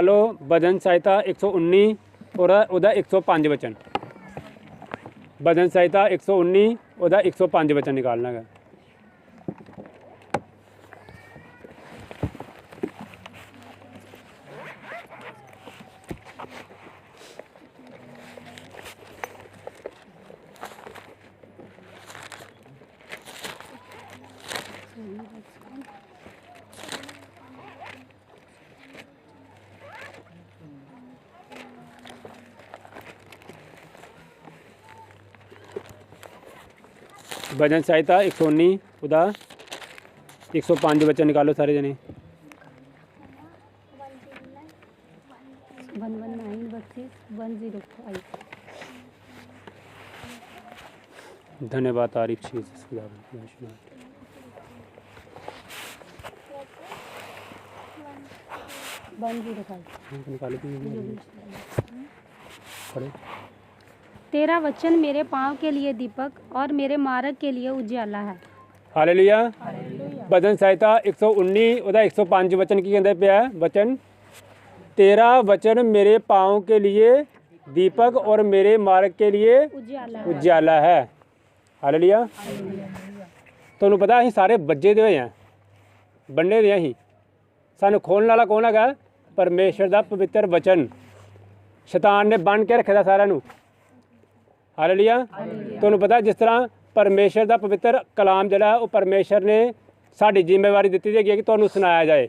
निकालो वजन सहायता 119 और ਉਹਦਾ 105 वचन। वजन सहायता 119 ਉਹਦਾ 105 वचन निकालना है। वजन सहायता 119 ਉਹਦਾ 105 वचन निकालो सारे जने। 119 versus 105। धन्यवाद तारीफ चीज निकालो। तेरा वचन मेरे पाँव के लिए दीपक और मेरे मार्ग के लिए उजियाला है। हालेलुया। वजन सहायता 119 ਉਹਦਾ 105 वचन की कहते पे है वचन, तेरा वचन मेरे पाँव के लिए दीपक और मेरे मार्ग के लिए उजियाला है। हालेलुया। ਤੁਹਾਨੂੰ पता ਅਸੀਂ ਸਾਰੇ ਬੱਜੇ ਦੇ ਹੋਏ ਆ, ਬੰਨੇ ਦੇ ਅਸੀਂ। ਸਾਨੂੰ ਖੋਲਣ ਵਾਲਾ ਕੌਣ ਹੈਗਾ? ਪਰਮੇਸ਼ਰ ਦਾ ਪਵਿੱਤਰ ਵਚਨ। ਸ਼ੈਤਾਨ ਨੇ ਬੰਨ ਕੇ ਰੱਖਿਆ ਸਾਰਿਆਂ ਨੂੰ। ਹਾਲੇਲੂਇਆ। ਤੁਹਾਨੂੰ ਪਤਾ ਜਿਸ ਤਰ੍ਹਾਂ ਪਰਮੇਸ਼ਰ ਦਾ ਪਵਿੱਤਰ ਕਲਾਮ ਜਿਹੜਾ ਉਹ ਪਰਮੇਸ਼ਰ ਨੇ ਸਾਡੀ ਜ਼ਿੰਮੇਵਾਰੀ ਦਿੱਤੀ ਹੈਗੀ ਹੈ ਕਿ ਤੁਹਾਨੂੰ ਸੁਣਾਇਆ ਜਾਏ।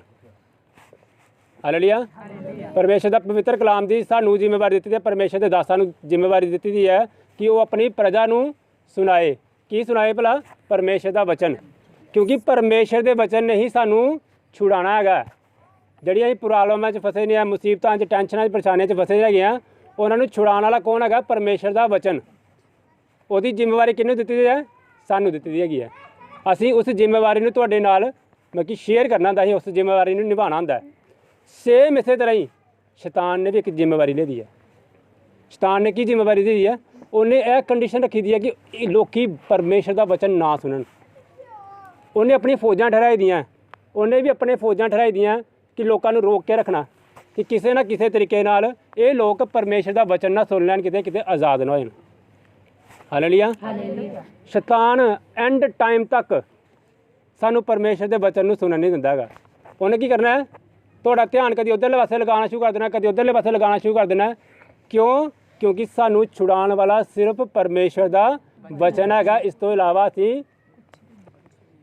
ਹਾਲੇਲੂਇਆ। ਪਰਮੇਸ਼ਰ ਦਾ ਪਵਿੱਤਰ ਕਲਾਮ ਦੀ ਸਾਨੂੰ ਜ਼ਿੰਮੇਵਾਰੀ ਦਿੱਤੀ ਹੈ, ਪਰਮੇਸ਼ਰ ਦੇ ਦਾਸਾਂ ਨੂੰ ਜ਼ਿੰਮੇਵਾਰੀ ਦਿੱਤੀ ਦੀ ਹੈ ਕਿ ਉਹ ਆਪਣੀ ਪ੍ਰਜਾ ਨੂੰ ਸੁਣਾਏ। ਕੀ ਸੁਣਾਏ ਭਲਾ? ਪਰਮੇਸ਼ਰ ਦਾ ਵਚਨ। ਕਿਉਂਕਿ ਪਰਮੇਸ਼ਰ ਦੇ ਵਚਨ ਨੇ ਹੀ ਸਾਨੂੰ ਛੁਡਾਉਣਾ ਹੈਗਾ। ਜਿਹੜੀਆਂ ਅਸੀਂ ਪ੍ਰੋਬਲਮਾਂ 'ਚ ਫਸੇ ਨੇ, ਮੁਸੀਬਤਾਂ 'ਚ, ਟੈਨਸ਼ਨਾਂ 'ਚ, ਪਰੇਸ਼ਾਨੀਆਂ 'ਚ ਫਸੇ ਹੈਗੇ ਆ, ਉਹਨਾਂ ਨੂੰ ਛੁਡਾਉਣ ਵਾਲਾ ਕੌਣ ਹੈਗਾ? ਪਰਮੇਸ਼ਰ ਦਾ ਵਚਨ। ਉਹਦੀ ਜ਼ਿੰਮੇਵਾਰੀ ਕਿਹਨੂੰ ਦਿੱਤੀ ਹੈ? ਸਾਨੂੰ ਦਿੱਤੀ ਹੈਗੀ ਹੈ। ਅਸੀਂ ਉਸ ਜ਼ਿੰਮੇਵਾਰੀ ਨੂੰ ਤੁਹਾਡੇ ਨਾਲ ਮਤਲਬ ਕਿ ਸ਼ੇਅਰ ਕਰਨਾ ਹੁੰਦਾ, ਅਸੀਂ ਉਸ ਜ਼ਿੰਮੇਵਾਰੀ ਨੂੰ ਨਿਭਾਉਣਾ ਹੁੰਦਾ। ਸੇਮ ਇਸੇ ਤਰ੍ਹਾਂ ਹੀ ਸ਼ੈਤਾਨ ਨੇ ਵੀ ਇੱਕ ਜ਼ਿੰਮੇਵਾਰੀ ਲਈ ਹੈ। ਸ਼ੈਤਾਨ ਨੇ ਕੀ ਜ਼ਿੰਮੇਵਾਰੀ ਦਿੱਤੀ ਹੈ? ਉਹਨੇ ਇਹ ਕੰਡੀਸ਼ਨ ਰੱਖੀ ਦੀ ਹੈ ਕਿ ਲੋਕੀ ਪਰਮੇਸ਼ਰ ਦਾ ਵਚਨ ਨਾ ਸੁਣਨ। ਉਹਨੇ ਆਪਣੀਆਂ ਫੌਜਾਂ ਠਹਿਰਾਈ ਦੀਆਂ, ਉਹਨੇ ਵੀ ਆਪਣੇ ਫੌਜਾਂ ਠਹਿਰਾਈ ਦੀਆਂ ਕਿ ਲੋਕਾਂ ਨੂੰ ਰੋਕ ਕੇ ਰੱਖਣਾ ਕਿ ਕਿਸੇ ਨਾ ਕਿਸੇ ਤਰੀਕੇ ਨਾਲ ਇਹ ਲੋਕ ਪਰਮੇਸ਼ਰ ਦਾ ਵਚਨ ਨਾ ਸੁਣ ਲੈਣ, ਕਿਤੇ ਆਜ਼ਾਦ ਨਾ ਹੋ ਜਾਣ। ਹਾਲੇਲੂਇਆ। ਸ਼ੈਤਾਨ ਐਂਡ ਟਾਈਮ ਤੱਕ ਸਾਨੂੰ ਪਰਮੇਸ਼ਰ ਦੇ ਵਚਨ ਨੂੰ ਸੁਣਨ ਨਹੀਂ ਦਿੰਦਾ ਹੈਗਾ। ਉਹਨੇ ਕੀ ਕਰਨਾ ਹੈ? ਤੁਹਾਡਾ ਧਿਆਨ ਕਦੀ ਉੱਧਰਲੇ ਪਾਸੇ ਲਗਾਉਣਾ ਸ਼ੁਰੂ ਕਰ ਦੇਣਾ, ਕਦੀ ਉੱਧਰਲੇ ਪਾਸੇ ਲਗਾਉਣਾ ਸ਼ੁਰੂ ਕਰ ਦੇਣਾ। ਕਿਉਂ? ਕਿਉਂਕਿ ਸਾਨੂੰ ਛੁਡਾਉਣ ਵਾਲਾ ਸਿਰਫ ਪਰਮੇਸ਼ਰ ਦਾ ਵਚਨ ਹੈਗਾ। ਇਸ ਤੋਂ ਇਲਾਵਾ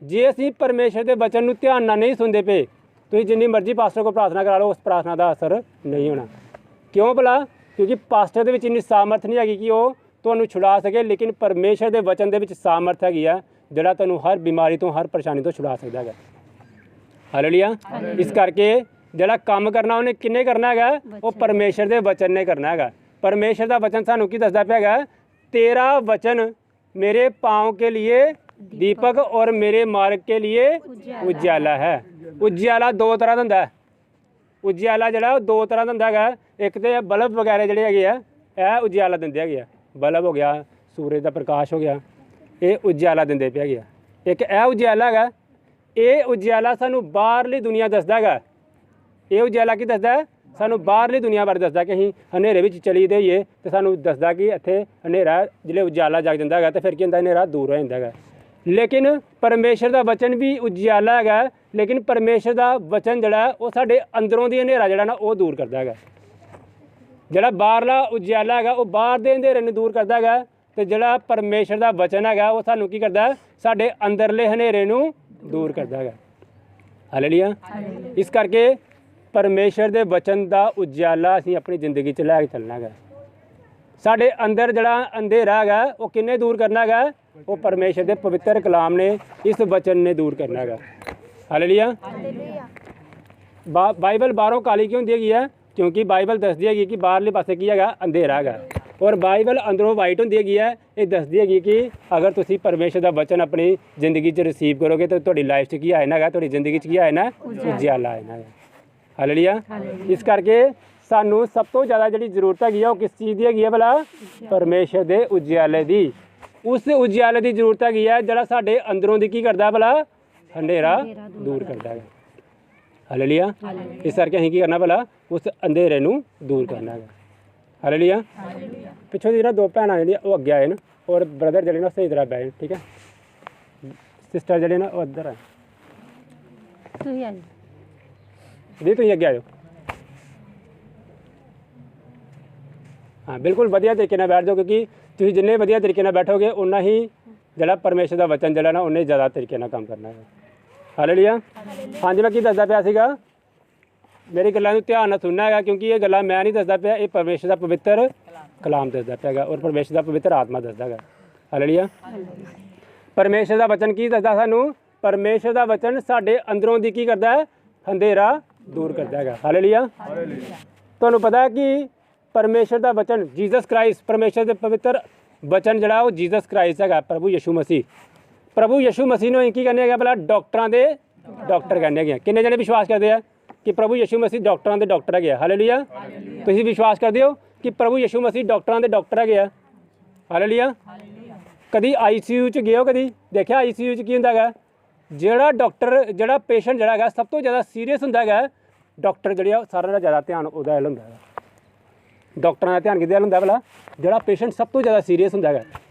ਜੇ ਅਸੀਂ ਪਰਮੇਸ਼ਰ ਦੇ ਵਚਨ ਨੂੰ ਧਿਆਨ ਨਾਲ ਨਹੀਂ ਸੁਣਦੇ ਪਏ, ਤੁਸੀਂ ਜਿੰਨੀ ਮਰਜ਼ੀ ਪਾਸਟਰ ਕੋਲ ਪ੍ਰਾਰਥਨਾ ਕਰਾ ਲਓ, ਉਸ ਪ੍ਰਾਰਥਨਾ ਦਾ ਅਸਰ ਨਹੀਂ ਹੋਣਾ। ਕਿਉਂ ਭਲਾ? ਕਿਉਂਕਿ ਪਾਸਟਰ ਦੇ ਵਿੱਚ ਇੰਨੀ ਸਾਮਰਥ ਨਹੀਂ ਹੈਗੀ ਕਿ ਉਹ ਤੁਹਾਨੂੰ ਛੁਡਾ ਸਕੇ, ਲੇਕਿਨ ਪਰਮੇਸ਼ਰ ਦੇ ਵਚਨ ਦੇ ਵਿੱਚ ਸਾਮਰਥ ਹੈਗੀ ਆ ਜਿਹੜਾ ਤੁਹਾਨੂੰ ਹਰ ਬਿਮਾਰੀ ਤੋਂ, ਹਰ ਪਰੇਸ਼ਾਨੀ ਤੋਂ ਛੁਡਾ ਸਕਦਾ ਹੈਗਾ। ਹਾਲੇਲੂਇਆ। ਇਸ ਕਰਕੇ ਜਿਹੜਾ ਕੰਮ ਕਰਨਾ ਉਹਨੇ ਕਿੰਨੇ ਕਰਨਾ ਹੈਗਾ? ਉਹ ਪਰਮੇਸ਼ਰ ਦੇ ਵਚਨ ਨੇ ਕਰਨਾ ਹੈਗਾ। ਪਰਮੇਸ਼ਰ ਦਾ ਵਚਨ ਸਾਨੂੰ ਕੀ ਦੱਸਦਾ ਪਿਆ ਹੈਗਾ? ਤੇਰਾ ਵਚਨ ਮੇਰੇ ਪਾँव के लिए दीपक और मेरे मार्ग के लिए उजियाला है। उजियाला दो तरह ਦਾ ਹੁੰਦਾ। ਉਜਿਆਲਾ ਜਿਹੜਾ ਉਹ ਦੋ ਤਰ੍ਹਾਂ ਦਾ ਹੁੰਦਾ ਹੈਗਾ। ਇੱਕ ਤੇ ਬਲਬ ਵਗੈਰਾ ਜਿਹੜੇ ਹੈਗੇ ਆ ਇਹ ਉਜਿਆਲਾ ਦਿੰਦੇ ਹੈਗੇ ਆ। ਬਲਬ ਹੋ ਗਿਆ, ਸੂਰਜ ਦਾ ਪ੍ਰਕਾਸ਼ ਹੋ ਗਿਆ, ਇਹ ਉਜਿਆਲਾ ਦਿੰਦੇ ਪਏ ਹੈਗੇ ਆ। ਇੱਕ ਇਹ ਉਜਿਆਲਾ ਹੈਗਾ। ਇਹ ਉਜਿਆਲਾ ਸਾਨੂੰ ਬਾਹਰਲੀ ਦੁਨੀਆ ਦੱਸਦਾ ਹੈਗਾ। ਇਹ ਉਜਿਆਲਾ ਕੀ ਦੱਸਦਾ? ਸਾਨੂੰ ਬਾਹਰਲੀ ਦੁਨੀਆ ਬਾਰੇ ਦੱਸਦਾ ਕਿ ਅਸੀਂ ਹਨੇਰੇ ਵਿੱਚ ਚਲੀ ਜਾਈਏ ਤੇ ਸਾਨੂੰ ਦੱਸਦਾ ਕਿ ਇੱਥੇ ਹਨੇਰਾ ਜਿਹੜੇ ਉਜਿਆਲਾ ਜਗ ਜਾਂਦਾ ਹੈਗਾ ਤੇ ਫਿਰ ਕੀ ਹੁੰਦਾ? ਹਨੇਰਾ ਦੂਰ ਹੋ ਜਾਂਦਾ ਹੈਗਾ। ਲੇਕਿਨ ਪਰਮੇਸ਼ਰ ਦਾ ਵਚਨ ਵੀ ਉਜਿਆਲਾ ਹੈਗਾ, ਲੇਕਿਨ ਪਰਮੇਸ਼ਰ ਦਾ ਵਚਨ ਜਿਹੜਾ ਉਹ ਸਾਡੇ ਅੰਦਰੋਂ ਦੀ ਹਨੇਰਾ ਜਿਹੜਾ ਨਾ ਉਹ ਦੂਰ ਕਰਦਾ ਹੈਗਾ। ਜਿਹੜਾ ਬਾਹਰਲਾ ਉਜਿਆਲਾ ਹੈਗਾ ਉਹ ਬਾਹਰ ਦੇ ਹਨੇਰੇ ਨੂੰ ਦੂਰ ਕਰਦਾ ਹੈਗਾ, ਤੇ ਜਿਹੜਾ ਪਰਮੇਸ਼ਰ ਦਾ ਵਚਨ ਹੈਗਾ ਉਹ ਸਾਨੂੰ ਕੀ ਕਰਦਾ? ਸਾਡੇ ਅੰਦਰਲੇ ਹਨੇਰੇ ਨੂੰ ਦੂਰ ਕਰਦਾ ਹੈਗਾ। ਹਾਲੇਲੂਇਆ। ਇਸ ਕਰਕੇ ਪਰਮੇਸ਼ਰ ਦੇ ਵਚਨ ਦਾ ਉਜਿਆਲਾ ਅਸੀਂ ਆਪਣੀ ਜ਼ਿੰਦਗੀ 'ਚ ਲੈ ਕੇ ਚੱਲਣਾ ਹੈਗਾ। ਸਾਡੇ ਅੰਦਰ ਜਿਹੜਾ ਅੰਧੇਰਾ ਹੈਗਾ ਉਹ ਕਿੰਨੇ ਦੂਰ ਕਰਨਾ ਹੈਗਾ? ਉਹ ਪਰਮੇਸ਼ਰ ਦੇ ਪਵਿੱਤਰ ਕਲਾਮ ਨੇ, ਇਸ ਵਚਨ ਨੇ ਦੂਰ ਕਰਨਾ ਹੈਗਾ। ਹਾਲੇਲੂਇਆ। ਬਾਈਬਲ ਬਾਹਰੋਂ ਕਾਲੀ ਕਿਉਂ ਹੁੰਦੀ ਹੈਗੀ ਹੈ? ਕਿਉਂਕਿ ਬਾਈਬਲ ਦੱਸਦੀ ਹੈਗੀ ਕਿ ਬਾਹਰਲੇ ਪਾਸੇ ਕੀ ਹੈਗਾ? ਅੰਧੇਰਾ ਹੈਗਾ। ਔਰ ਬਾਈਬਲ ਅੰਦਰੋਂ ਵਾਈਟ ਹੁੰਦੀ ਹੈਗੀ ਹੈ। ਇਹ ਦੱਸਦੀ ਹੈਗੀ ਕਿ ਅਗਰ ਤੁਸੀਂ ਪਰਮੇਸ਼ਰ ਦਾ ਵਚਨ ਆਪਣੀ ਜ਼ਿੰਦਗੀ 'ਚ ਰਿਸੀਵ ਕਰੋਗੇ ਤਾਂ ਤੁਹਾਡੀ ਲਾਈਫ 'ਚ ਕੀ ਆਏਗਾ ਹੈਗਾ? ਤੁਹਾਡੀ ਜ਼ਿੰਦਗੀ 'ਚ ਕੀ ਆਏਗਾ? ਉਜਿਆਲਾ ਆਏਗਾ। ਹਾਲੇਲੂਇਆ। ਇਸ ਕਰਕੇ ਸਾਨੂੰ ਸਭ ਤੋਂ ਜ਼ਿਆਦਾ ਜਿਹੜੀ ਜ਼ਰੂਰਤ ਹੈਗੀ ਆ ਉਹ ਕਿਸ ਚੀਜ਼ ਦੀ ਹੈਗੀ ਹੈ ਭਲਾ? ਪਰਮੇਸ਼ਰ ਦੇ ਉਜਿਆਲੇ ਦੀ। ਉਸ ਉਜਿਆਲੇ ਦੀ ਜ਼ਰੂਰਤ ਹੈਗੀ ਹੈ ਜਿਹੜਾ ਸਾਡੇ ਅੰਦਰੋਂ ਦੀ ਕੀ ਕਰਦਾ ਭਲਾ? ਹਨੇਰਾ ਦੂਰ ਕਰਦਾ ਹੈ। ਹਾਲੇਲੂਇਆ। ਇਸ ਕਰਕੇ ਅਸੀਂ ਕੀ ਕਰਨਾ ਭਲਾ, ਉਸ ਅੰਧੇਰੇ ਨੂੰ ਦੂਰ ਕਰਨਾ ਹੈਗਾ। ਹਾਲੇਲੂਇਆ। ਪਿੱਛੋਂ ਦੀ ਨਾ ਦੋ ਭੈਣਾਂ ਜਿਹੜੀਆਂ ਉਹ ਅੱਗੇ ਆਏ ਨੇ, ਔਰ ਬ੍ਰਦਰ ਜਿਹੜੇ ਨਾ ਸਹੀ ਤਰ੍ਹਾਂ ਬਹਿ ਜਾਣ, ਠੀਕ ਹੈ। ਸਿਸਟਰ ਜਿਹੜੇ ਨਾ ਉਹ ਇੱਧਰ ਆ ਤੁਸੀਂ ਆ ਜਾਓ। ਜੀ ਤੁਸੀਂ ਅੱਗੇ ਆਇਓ। ਹਾਂ ਬਿਲਕੁਲ ਵਧੀਆ ਤਰੀਕੇ ਨਾਲ ਬੈਠ ਜਾਓ, ਕਿਉਂਕਿ ਤੁਸੀਂ ਜਿੰਨੇ ਵਧੀਆ ਤਰੀਕੇ ਨਾਲ ਬੈਠੋਗੇ ਉਨਾ ਹੀ ਜਿਹੜਾ ਪਰਮੇਸ਼ਰ ਦਾ ਵਚਨ ਜਿਹੜਾ ਨਾ ਉਹਨੇ ਜ਼ਿਆਦਾ ਤਰੀਕੇ ਨਾਲ ਕੰਮ ਕਰਨਾ ਹੈ। ਹਾਲੇਲੂਇਆ। ਹਾਂਜੀ ਮੈਂ ਕੀ ਦੱਸਦਾ ਪਿਆ ਸੀਗਾ, ਮੇਰੀ ਗੱਲਾਂ ਨੂੰ ਧਿਆਨ ਨਾਲ ਸੁਣਨਾ ਹੈਗਾ, ਕਿਉਂਕਿ ਇਹ ਗੱਲਾਂ ਮੈਂ ਨਹੀਂ ਦੱਸਦਾ ਪਿਆ, ਇਹ ਪਰਮੇਸ਼ਰ ਦਾ ਪਵਿੱਤਰ ਕਲਾਮ ਦੱਸਦਾ ਪਿਆ ਹੈਗਾ, ਔਰ ਪਰਮੇਸ਼ਰ ਦਾ ਪਵਿੱਤਰ ਆਤਮਾ ਦੱਸਦਾ ਹੈਗਾ। ਹਾਲੇਲੂਇਆ। ਪਰਮੇਸ਼ਰ ਦਾ ਵਚਨ ਕੀ ਦੱਸਦਾ ਸਾਨੂੰ, ਪਰਮੇਸ਼ਰ ਦਾ ਵਚਨ ਸਾਡੇ ਅੰਦਰੋਂ ਦੀ ਕੀ ਕਰਦਾ ਹੈ, ਅੰਧੇਰਾ ਦੂਰ ਕਰਦਾ ਹੈਗਾ। ਹਾਲੇਲੂਇਆ। ਤੁਹਾਨੂੰ ਪਤਾ ਹੈ ਕਿ ਪਰਮੇਸ਼ਰ ਦਾ ਵਚਨ ਜੀਸਸ ਕ੍ਰਾਈਸਟ, ਪਰਮੇਸ਼ਰ ਦੇ ਪਵਿੱਤਰ ਵਚਨ ਜਿਹੜਾ ਉਹ ਜੀਸਸ ਕ੍ਰਾਈਸਟ ਹੈਗਾ, ਪ੍ਰਭੂ ਯਿਸੂ ਮਸੀਹ। ਪ੍ਰਭੂ ਯਿਸੂ ਮਸੀਹ ਨੂੰ ਕੀ ਕਹਿੰਦੇ ਹੈਗਾ ਭਲਾ, ਡਾਕਟਰਾਂ ਦੇ ਡਾਕਟਰ ਕਹਿੰਦੇ ਹੈਗੇ। ਕਿੰਨੇ ਜਣੇ ਵਿਸ਼ਵਾਸ ਕਰਦੇ ਆ ਕਿ ਪ੍ਰਭੂ ਯਿਸੂ ਮਸੀਹ ਡਾਕਟਰਾਂ ਦੇ ਡਾਕਟਰ ਹੈਗੇ ਆ? ਹਾਲੇਲੂਇਆ। ਤੁਸੀਂ ਵਿਸ਼ਵਾਸ ਕਰਦੇ ਹੋ ਕਿ ਪ੍ਰਭੂ ਯਿਸੂ ਮਸੀਹ ਡਾਕਟਰਾਂ ਦੇ ਡਾਕਟਰ ਹੈਗੇ ਆ? ਹਾਲੇਲੂਇਆ। ਕਦੀ ICU 'ਚ ਗਏ ਹੋ, ਕਦੀ ਦੇਖਿਆ ICU 'ਚ ਕੀ ਹੁੰਦਾ ਹੈਗਾ? ਜਿਹੜਾ ਡਾਕਟਰ, ਜਿਹੜਾ ਪੇਸ਼ੈਂਟ ਜਿਹੜਾ ਹੈਗਾ ਸਭ ਤੋਂ ਜ਼ਿਆਦਾ ਸੀਰੀਅਸ ਹੁੰਦਾ ਹੈਗਾ, ਡਾਕਟਰ ਜਿਹੜੇ ਆ ਸਾਰਿਆਂ ਦਾ ਜ਼ਿਆਦਾ ਧਿਆਨ ਉਹਦਾ ਵੱਲ ਹੁੰਦਾ ਹੈਗਾ। ਡਾਕਟਰਾਂ ਦਾ ਧਿਆਨ ਕਿਹਦੇ ਵੱਲ ਹੁੰਦਾ ਭਲਾ? ਜਿਹੜਾ ਪੇਸ਼ੈਂਟ ਸਭ ਤੋਂ ਜ਼ਿਆਦਾ ਸੀਰੀਅਸ ਹੁੰਦਾ ਹੈਗਾ।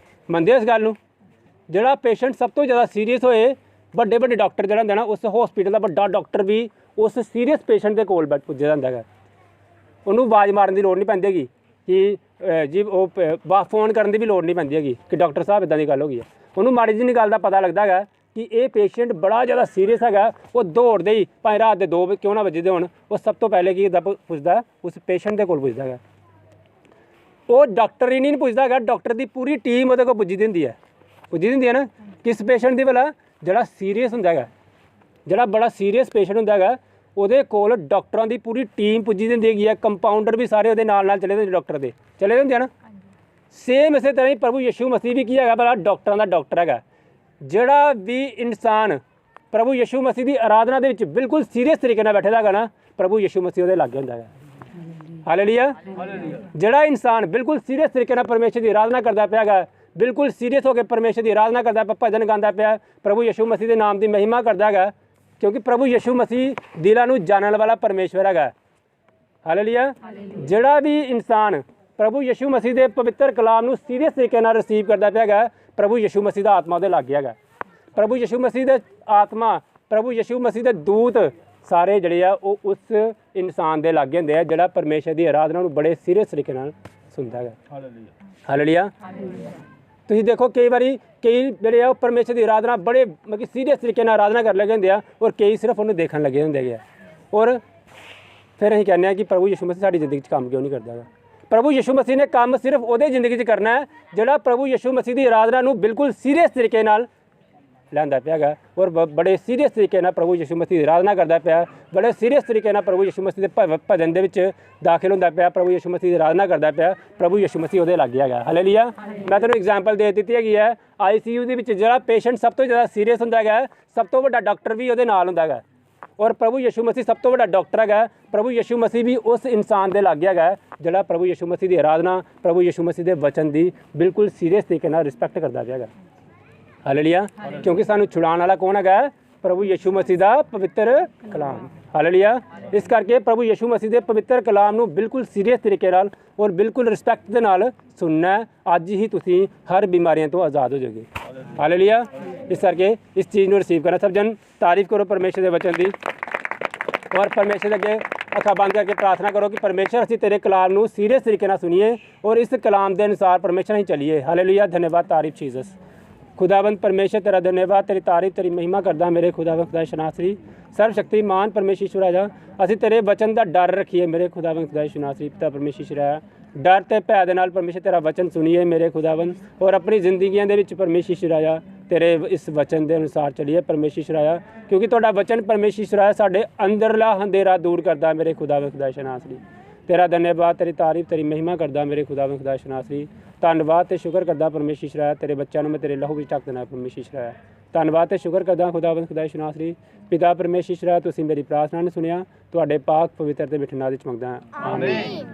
ਮੰਨਦੇ ਹੋ ਇਸ ਗੱਲ ਨੂੰ? ਜਿਹੜਾ ਪੇਸ਼ੈਂਟ ਸਭ ਤੋਂ ਜ਼ਿਆਦਾ ਸੀਰੀਅਸ ਹੋਏ, ਵੱਡੇ ਵੱਡੇ ਡਾਕਟਰ ਜਿਹੜਾ ਹੁੰਦਾ ਨਾ, ਉਸ ਹਸਪੀਟਲ ਦਾ ਵੱਡਾ ਡਾਕਟਰ ਵੀ ਉਸ ਸੀਰੀਅਸ ਪੇਸ਼ੈਂਟ ਦੇ ਕੋਲ ਪੁੱਜਿਆ ਜਾਂਦਾ ਹੈਗਾ। ਉਹਨੂੰ ਆਵਾਜ਼ ਮਾਰਨ ਦੀ ਲੋੜ ਨਹੀਂ ਪੈਂਦੀ ਹੈਗੀ ਕਿ ਜੀ ਉਹ ਫੋਨ ਕਰਨ ਦੀ ਵੀ ਲੋੜ ਨਹੀਂ ਪੈਂਦੀ ਹੈਗੀ ਕਿ ਡਾਕਟਰ ਸਾਹਿਬ ਇੱਦਾਂ ਦੀ ਗੱਲ ਹੋ ਗਈ ਹੈ। ਉਹਨੂੰ ਮਾੜੀ ਜਿਹੀ ਗੱਲ ਦਾ ਪਤਾ ਲੱਗਦਾ ਹੈਗਾ ਕਿ ਇਹ ਪੇਸ਼ੈਂਟ ਬੜਾ ਜ਼ਿਆਦਾ ਸੀਰੀਅਸ ਹੈਗਾ। ਉਹ ਦੌੜਦੇ ਹੀ ਭਾਵੇਂ ਰਾਤ ਦੇ 2 ਕਿਉਂ ਨਾ ਵੱਜਦੇ ਹੋਣ, ਉਹ ਸਭ ਤੋਂ ਪਹਿਲੇ ਕੀ ਪੁੱਛਦਾ, ਉਸ ਪੇਸ਼ੈਂਟ ਦੇ ਕੋਲ ਪੁੱਛਦਾ ਹੈਗਾ। ਉਹ ਡਾਕਟਰ ਹੀ ਨਹੀਂ ਪੁੱਛਦਾ ਹੈਗਾ, ਡਾਕਟਰ ਦੀ ਪੂਰੀ ਟੀਮ ਉਹਦੇ ਕੋਲ ਪੁੱਜੀ ਦਿੰਦੀ ਹੈ। ਪੁੱਜੀ ਦਿੰਦੀ ਹੈ ਨਾ ਕਿਸ ਪੇਸ਼ੈਂਟ ਦੀ ਭਲਾ? ਜਿਹੜਾ ਸੀਰੀਅਸ ਹੁੰਦਾ ਹੈਗਾ, ਜਿਹੜਾ ਬੜਾ ਸੀਰੀਅਸ ਪੇਸ਼ੈਂਟ ਹੁੰਦਾ ਹੈਗਾ, ਉਹਦੇ ਕੋਲ ਡਾਕਟਰਾਂ ਦੀ ਪੂਰੀ ਟੀਮ ਪੁੱਜੀ ਦਿੰਦੀ ਹੈਗੀ ਹੈ। ਕੰਪਾਊਂਡਰ ਵੀ ਸਾਰੇ ਉਹਦੇ ਨਾਲ ਚਲੇ ਜਾਂਦੇ, ਡਾਕਟਰ ਦੇ ਚਲੇ ਜਾਂਦੇ ਹਨ। ਸੇਮ ਇਸੇ ਤਰ੍ਹਾਂ ਹੀ ਪ੍ਰਭੂ ਯਿਸੂ ਮਸੀਹ ਵੀ ਕੀ ਹੈਗਾ ਭਲਾ? ਡਾਕਟਰਾਂ ਦਾ ਡਾਕਟਰ ਹੈਗਾ। ਜਿਹੜਾ ਵੀ ਇਨਸਾਨ ਪ੍ਰਭੂ ਯਿਸੂ ਮਸੀਹ ਦੀ ਆਰਾਧਨਾ ਦੇ ਵਿੱਚ ਬਿਲਕੁਲ ਸੀਰੀਅਸ ਤਰੀਕੇ ਨਾਲ ਬੈਠਾ ਹੈਗਾ ਨਾ, ਪ੍ਰਭੂ ਯਿਸੂ ਮਸੀਹ ਉਹਦੇ ਲਾਗੇ ਹੁੰਦਾ ਹੈਗਾ। ਹਾਲੇਲੂਇਆ। ਜਿਹੜਾ ਇਨਸਾਨ ਬਿਲਕੁਲ ਸੀਰੀਅਸ ਤਰੀਕੇ ਨਾਲ ਪਰਮੇਸ਼ਰ ਦੀ ਆਰਾਧਨਾ ਕਰਦਾ ਪਿਆ ਹੈਗਾ, ਬਿਲਕੁਲ ਸੀਰੀਅਸ ਹੋ ਕੇ ਪਰਮੇਸ਼ਰ ਦੀ ਆਰਾਧਨਾ ਕਰਦਾ ਪਿਆ, ਭਜਨ ਗਾਉਂਦਾ ਪਿਆ, ਪ੍ਰਭੂ ਯਿਸੂ ਮਸੀਹ ਦੇ ਨਾਮ ਦੀ ਮਹਿਮਾ ਕਰਦਾ ਹੈਗਾ, ਕਿਉਂਕਿ ਪ੍ਰਭੂ ਯਿਸੂ ਮਸੀਹ ਦਿਲਾਂ ਨੂੰ ਜਾਣਨ ਵਾਲਾ ਪਰਮੇਸ਼ਵਰ ਹੈਗਾ। ਹਾਲੇਲੂਇਆ। ਜਿਹੜਾ ਵੀ ਇਨਸਾਨ ਪ੍ਰਭੂ ਯਿਸੂ ਮਸੀਹ ਦੇ ਪਵਿੱਤਰ ਕਲਾਮ ਨੂੰ ਸੀਰੀਅਸ ਤਰੀਕੇ ਨਾਲ ਰਿਸੀਵ ਕਰਦਾ ਪਿਆ ਹੈਗਾ, ਪ੍ਰਭੂ ਯਿਸੂ ਮਸੀਹ ਦਾ ਆਤਮਾ ਉਹਦੇ ਲਾਗੇ ਹੈਗਾ। ਪ੍ਰਭੂ ਯਿਸੂ ਮਸੀਹ ਦੇ ਆਤਮਾ, ਪ੍ਰਭੂ ਯਿਸੂ ਮਸੀਹ ਦੇ ਦੂਤ ਸਾਰੇ ਜਿਹੜੇ ਆ ਉਹ ਉਸ ਇਨਸਾਨ ਦੇ ਲਾਗੇ ਹੁੰਦੇ ਆ, ਜਿਹੜਾ ਪਰਮੇਸ਼ਰ ਦੀ ਆਰਾਧਨਾ ਨੂੰ ਬੜੇ ਸੀਰੀਅਸ ਤਰੀਕੇ ਨਾਲ ਸੁਣਦਾ ਹੈਗਾ। ਹਾਲੇਲੂਇਆ। ਤੁਸੀਂ ਦੇਖੋ ਕਈ ਵਾਰੀ ਕਈ ਜਿਹੜੇ ਆ ਉਹ ਪਰਮੇਸ਼ਰ ਦੀ ਆਰਾਧਨਾ ਬੜੇ ਮਤਲਬ ਸੀਰੀਅਸ ਤਰੀਕੇ ਨਾਲ ਆਰਾਧਨਾ ਕਰ ਲੱਗੇ ਹੁੰਦੇ ਆ, ਔਰ ਕਈ ਸਿਰਫ ਉਹਨੂੰ ਦੇਖਣ ਲੱਗੇ ਹੁੰਦੇ ਹੈਗੇ ਆ। ਔਰ ਫਿਰ ਅਸੀਂ ਕਹਿੰਦੇ ਹਾਂ ਕਿ ਪ੍ਰਭੂ ਯਿਸੂ ਮਸੀਹ ਸਾਡੀ ਜ਼ਿੰਦਗੀ 'ਚ ਕੰਮ ਕਿਉਂ ਨਹੀਂ ਕਰਦਾ ਹੈਗਾ? ਪ੍ਰਭੂ ਯਿਸੂ ਮਸੀਹ ਨੇ ਕੰਮ ਸਿਰਫ ਉਹਦੇ ਜ਼ਿੰਦਗੀ 'ਚ ਕਰਨਾ ਹੈ ਜਿਹੜਾ ਪ੍ਰਭੂ ਯਿਸੂ ਮਸੀਹ ਦੀ ਆਰਾਧਨਾ ਨੂੰ ਬਿਲਕੁਲ ਸੀਰੀਅਸ ਤਰੀਕੇ ਨਾਲ ਲੈਂਦਾ ਪਿਆ ਹੈਗਾ, ਔਰ ਬੜੇ ਸੀਰੀਅਸ ਤਰੀਕੇ ਨਾਲ ਪ੍ਰਭੂ ਯਿਸੂ ਮਸੀਹ ਦੀ ਆਰਾਧਨਾ ਕਰਦਾ ਪਿਆ, ਬੜੇ ਸੀਰੀਅਸ ਤਰੀਕੇ ਨਾਲ ਪ੍ਰਭੂ ਯਿਸੂ ਮਸੀਹ ਦੇ ਭਜਨ ਦੇ ਵਿੱਚ ਦਾਖਲ ਹੁੰਦਾ ਪਿਆ, ਪ੍ਰਭੂ ਯਿਸੂ ਮਸੀਹ ਦੀ ਆਰਾਧਨਾ ਕਰਦਾ ਪਿਆ, ਪ੍ਰਭੂ ਯਿਸੂ ਮਸੀਹ ਉਹਦੇ ਲਾਗੇ ਹੈਗਾ। ਹਾਲੇਲੂਇਆ। ਮੈਂ ਤੁਹਾਨੂੰ ਐਗਜ਼ਾਮਪਲ ਦੇ ਦਿੱਤੀ ਹੈਗੀ ਹੈ, ICU ਦੇ ਵਿੱਚ ਜਿਹੜਾ ਪੇਸ਼ੈਂਟ ਸਭ ਤੋਂ ਜ਼ਿਆਦਾ ਸੀਰੀਅਸ ਹੁੰਦਾ ਹੈਗਾ, ਸਭ ਤੋਂ ਵੱਡਾ ਡਾਕਟਰ ਵੀ ਉਹਦੇ ਨਾਲ ਹੁੰਦਾ ਹੈਗਾ, ਔਰ ਪ੍ਰਭੂ ਯਿਸੂ ਮਸੀਹ ਸਭ ਤੋਂ ਵੱਡਾ ਡਾਕਟਰ ਹੈਗਾ। ਪ੍ਰਭੂ ਯਿਸੂ ਮਸੀਹ ਵੀ ਉਸ ਇਨਸਾਨ ਦੇ ਲਾਗੇ ਹੈਗਾ ਜਿਹੜਾ ਪ੍ਰਭੂ ਯਿਸੂ ਮਸੀਹ ਦੀ ਆਰਾਧਨਾ, ਪ੍ਰਭੂ ਯਿਸੂ ਮਸੀਹ ਦੇ ਵਚਨ ਦੀ ਬਿਲਕੁਲ ਸੀਰੀਅਸ ਤਰੀਕੇ ਨਾਲ ਰਿਸਪੈਕਟ ਕਰਦਾ ਪਿਆ ਹੈਗਾ। ਹਾਲੇਲੂਇਆ। ਕਿਉਂਕਿ ਸਾਨੂੰ ਛੁਡਾਉਣ ਵਾਲਾ ਕੌਣ ਹੈਗਾ? ਪ੍ਰਭੂ ਯਿਸੂ ਮਸੀਹ ਦਾ ਪਵਿੱਤਰ ਕਲਾਮ। ਹਾਲੇਲੂਇਆ। ਇਸ ਕਰਕੇ ਪ੍ਰਭੂ ਯਿਸੂ ਮਸੀਹ ਦੇ ਪਵਿੱਤਰ ਕਲਾਮ ਨੂੰ ਬਿਲਕੁਲ ਸੀਰੀਅਸ ਤਰੀਕੇ ਨਾਲ ਔਰ ਬਿਲਕੁਲ ਰਿਸਪੈਕਟ ਦੇ ਨਾਲ ਸੁਣਨਾ। ਅੱਜ ਹੀ ਤੁਸੀਂ ਹਰ ਬਿਮਾਰੀਆਂ ਤੋਂ ਆਜ਼ਾਦ ਹੋ ਜਾਓਗੇ। ਹਾਲੇਲੂਇਆ। ਇਸ ਕਰਕੇ ਇਸ ਚੀਜ਼ ਨੂੰ ਰਿਸੀਵ ਕਰਨਾ। ਸਭ ਜਨ ਤਾਰੀਫ ਕਰੋ ਪਰਮੇਸ਼ਰ ਦੇ ਵਚਨ ਦੀ, ਔਰ ਪਰਮੇਸ਼ਰ ਦੇ ਅੱਗੇ ਅੱਖਾਂ ਬੰਦ ਕਰਕੇ ਪ੍ਰਾਰਥਨਾ ਕਰੋ ਕਿ ਪਰਮੇਸ਼ਰ ਅਸੀਂ ਤੇਰੇ ਕਲਾਮ ਨੂੰ ਸੀਰੀਅਸ ਤਰੀਕੇ ਨਾਲ ਸੁਣੀਏ ਔਰ ਇਸ ਕਲਾਮ ਦੇ ਅਨੁਸਾਰ ਪਰਮੇਸ਼ਰ ਅਸੀਂ ਚੱਲੀਏ। ਹਾਲੇਲੂਇਆ। ਧੰਨਵਾਦ। ਤਾਰੀਫ ਜੀਸਸ। खुदावंद परमेश्वर तेरा धन्यवाद, तेरी तारीफ तेरी महिमा करदा मेरे खुदावंद खुदा शनासरी सर्वशक्तिमान परमेश्वर ईश्वर राजा। असीं तेरे वचन दा डर रखीए मेरे खुदावंद खुदा शनासरी पिता परमेश्वर ईश्वर राजा। डर ते भै दे नाल परमेश्वर तेरा वचन सुनीए मेरे खुदावंद, और अपनी जिंदगियां दे विच परमेश्वर ईश्वर राजा तेरे इस वचन के अनुसार चलिए परमेश्वर ईश्वर राजा, क्योंकि तुहाडा वचन परमेश्वर ईश्वर राजा साडे अंदरला अंधेरा दूर करदा मेरे खुदावंद खुदा शनासरी। तेरा धन्यवाद, तेरी तारीफ तेरी महिमा करदा मेरे खुदावंद खुदा शनासरी। धन्यवाद ते शुक्र करदा परमेश्वर ईश्वर राजा तेरे बच्चों मैं तेरे लहू विच ढक देना परमेश्वर ईश्वर राजा। धन्यवाद ते शुक्र करदा खुदावंद खुदा शनासरी। पिता परमेश्वर ईश्वर राजा तुसीं मेरी प्रार्थना ने सुनिया, तुहाडे पाक पवित्र ते मिठे नाम विच मंगदा हां, आमीन।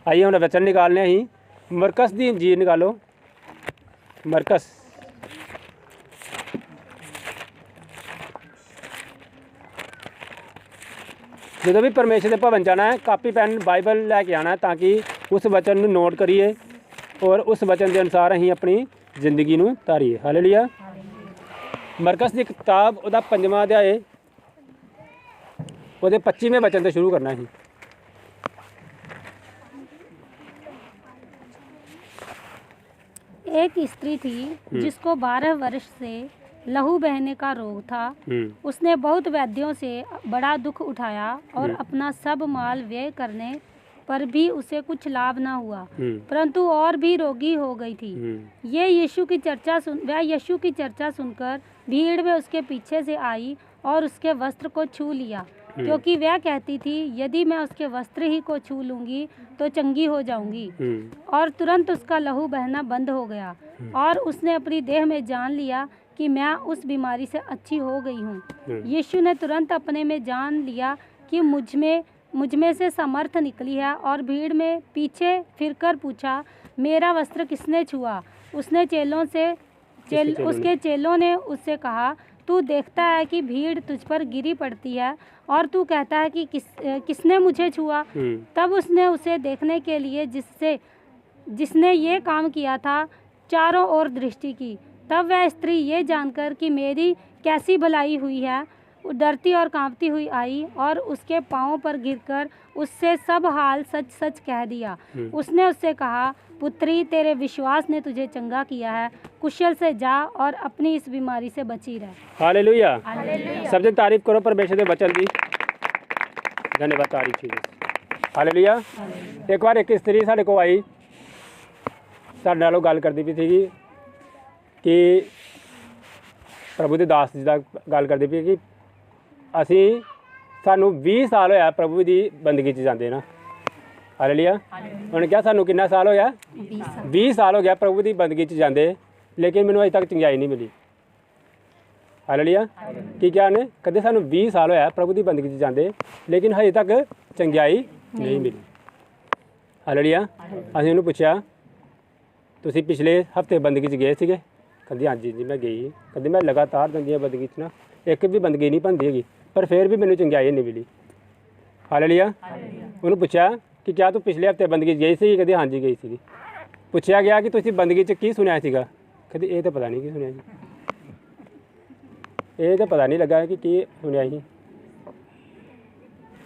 आइए हुण वचन निकालने अहीं मरकस दी इंजील निकालो। मरकस ਜਦੋਂ ਵੀ ਪਰਮੇਸ਼ਰ ਦੇ ਭਵਨ ਜਾਣਾ ਹੈ ਕਾਪੀ ਪੈਨ ਬਾਈਬਲ ਲੈ ਕੇ ਆਉਣਾ ਤਾਂ ਕਿ ਉਸ ਵਚਨ ਨੂੰ ਨੋਟ ਕਰੀਏ ਔਰ ਉਸ ਵਚਨ ਦੇ ਅਨੁਸਾਰ ਅਸੀਂ ਆਪਣੀ ਜ਼ਿੰਦਗੀ ਨੂੰ ਧਾਰੀਏ। ਹਾਲੇਲੂਇਆ। ਮਰਕਸ ਦੀ ਕਿਤਾਬ ਉਹਦਾ 5ਵਾਂ ਅਧਿਆਏ ਉਹਦੇ 25ਵੇਂ ਵਚਨ ਤੋਂ ਸ਼ੁਰੂ करना है। एक स्त्री थी जिसको 12 वर्ष से लहू बहने का रोग था। उसने बहुत वैद्यों से बड़ा दुख उठाया और अपना सब माल व्यय करने पर भी उसे कुछ लाभ ना हुआ, परंतु और भी रोगी हो गई थी। वह यीशु की चर्चा सुनकर भीड़ में उसके पीछे से आई और उसके वस्त्र को छू लिया, क्योंकि वह कहती थी यदि मैं उसके वस्त्र ही को छू लूंगी तो चंगी हो जाऊंगी। और तुरंत उसका लहू बहना बंद हो गया और उसने अपनी देह में जान लिया कि मैं उस बीमारी से अच्छी हो गई हूँ। यीशु ने तुरंत अपने में जान लिया कि मुझ में से समर्थ निकली है और भीड़ में पीछे फिरकर पूछा, मेरा वस्त्र किसने छुआ? उसके चेलों ने उससे कहा, तू देखता है कि भीड़ तुझ पर गिरी पड़ती है और तू कहता है कि किसने मुझे छुआ? तब उसने उसे देखने के लिए जिसने ये काम किया था चारों ओर दृष्टि की। तब वह स्त्री ये जानकर कि मेरी कैसी भलाई हुई है, डरती और कांपती हुई आई और उसके पांवों पर गिरकर उससे सब हाल सच सच कह दिया। उसने उससे कहा, पुत्री, तेरे विश्वास ने तुझे चंगा किया है, कुशल से जा और अपनी इस बीमारी से बची रह। हालेलुया। सबसे तारीफ करो परमेश्वर के वचन की। धन्यवाद, तारीफ जी। हालेलुया। एक बार एक स्त्री साढ़े को आई, साढ़े नालों गल करती पई थी कि प्रभु के दास जी का गल करती पई कि ਅਸੀਂ ਸਾਨੂੰ 20 ਸਾਲ ਹੋਇਆ ਪ੍ਰਭੂ ਦੀ ਬੰਦਗੀ 'ਚ ਜਾਂਦੇ ਨਾ। ਹਾਲੇਲੂਇਆ। ਉਹਨੇ ਕਿਹਾ ਸਾਨੂੰ ਕਿੰਨਾ ਸਾਲ ਹੋਇਆ? 20 ਸਾਲ ਹੋ ਗਿਆ ਪ੍ਰਭੂ ਦੀ ਬੰਦਗੀ 'ਚ ਜਾਂਦੇ, ਲੇਕਿਨ ਮੈਨੂੰ ਅਜੇ ਤੱਕ ਚੰਗਿਆਈ ਨਹੀਂ ਮਿਲੀ। ਹਾਲੇਲੂਇਆ। ਕੀ ਕਿਹਾ ਉਹਨੇ? ਕਦੇ ਸਾਨੂੰ 20 ਸਾਲ ਹੋਇਆ ਪ੍ਰਭੂ ਦੀ ਬੰਦਗੀ 'ਚ ਜਾਂਦੇ, ਲੇਕਿਨ ਹਜੇ ਤੱਕ ਚੰਗਿਆਈ ਨਹੀਂ ਮਿਲੀ। ਹਾਲੇਲੂਇਆ। ਅਸੀਂ ਉਹਨੂੰ ਪੁੱਛਿਆ, ਤੁਸੀਂ ਪਿਛਲੇ ਹਫਤੇ ਬੰਦਗੀ 'ਚ ਗਏ ਸੀਗੇ? ਕਹਿੰਦੀ ਹਾਂਜੀ ਜੀ ਮੈਂ ਗਈ। ਕਹਿੰਦੀ ਮੈਂ ਲਗਾਤਾਰ ਜਾਂਦੀ ਹਾਂ ਬੰਦਗੀ 'ਚ ਨਾ, ਇੱਕ ਵੀ ਬੰਦਗੀ ਨਹੀਂ ਬਣਦੀ ਹੈਗੀ, पर फिर भी मैंने चंगाई नहीं मिली। हालेलुया। उन्होंने पूछा कि क्या तू पिछले हफ्ते बंदगी गई सी? कहती हाँ जी गई सी। पूछा गया कि तुसी बंदगी च की सुनिया सीगा? कहती ये तो पता नहीं की सुनिया जी, ये तो पता नहीं लगा कि सुनिया ही।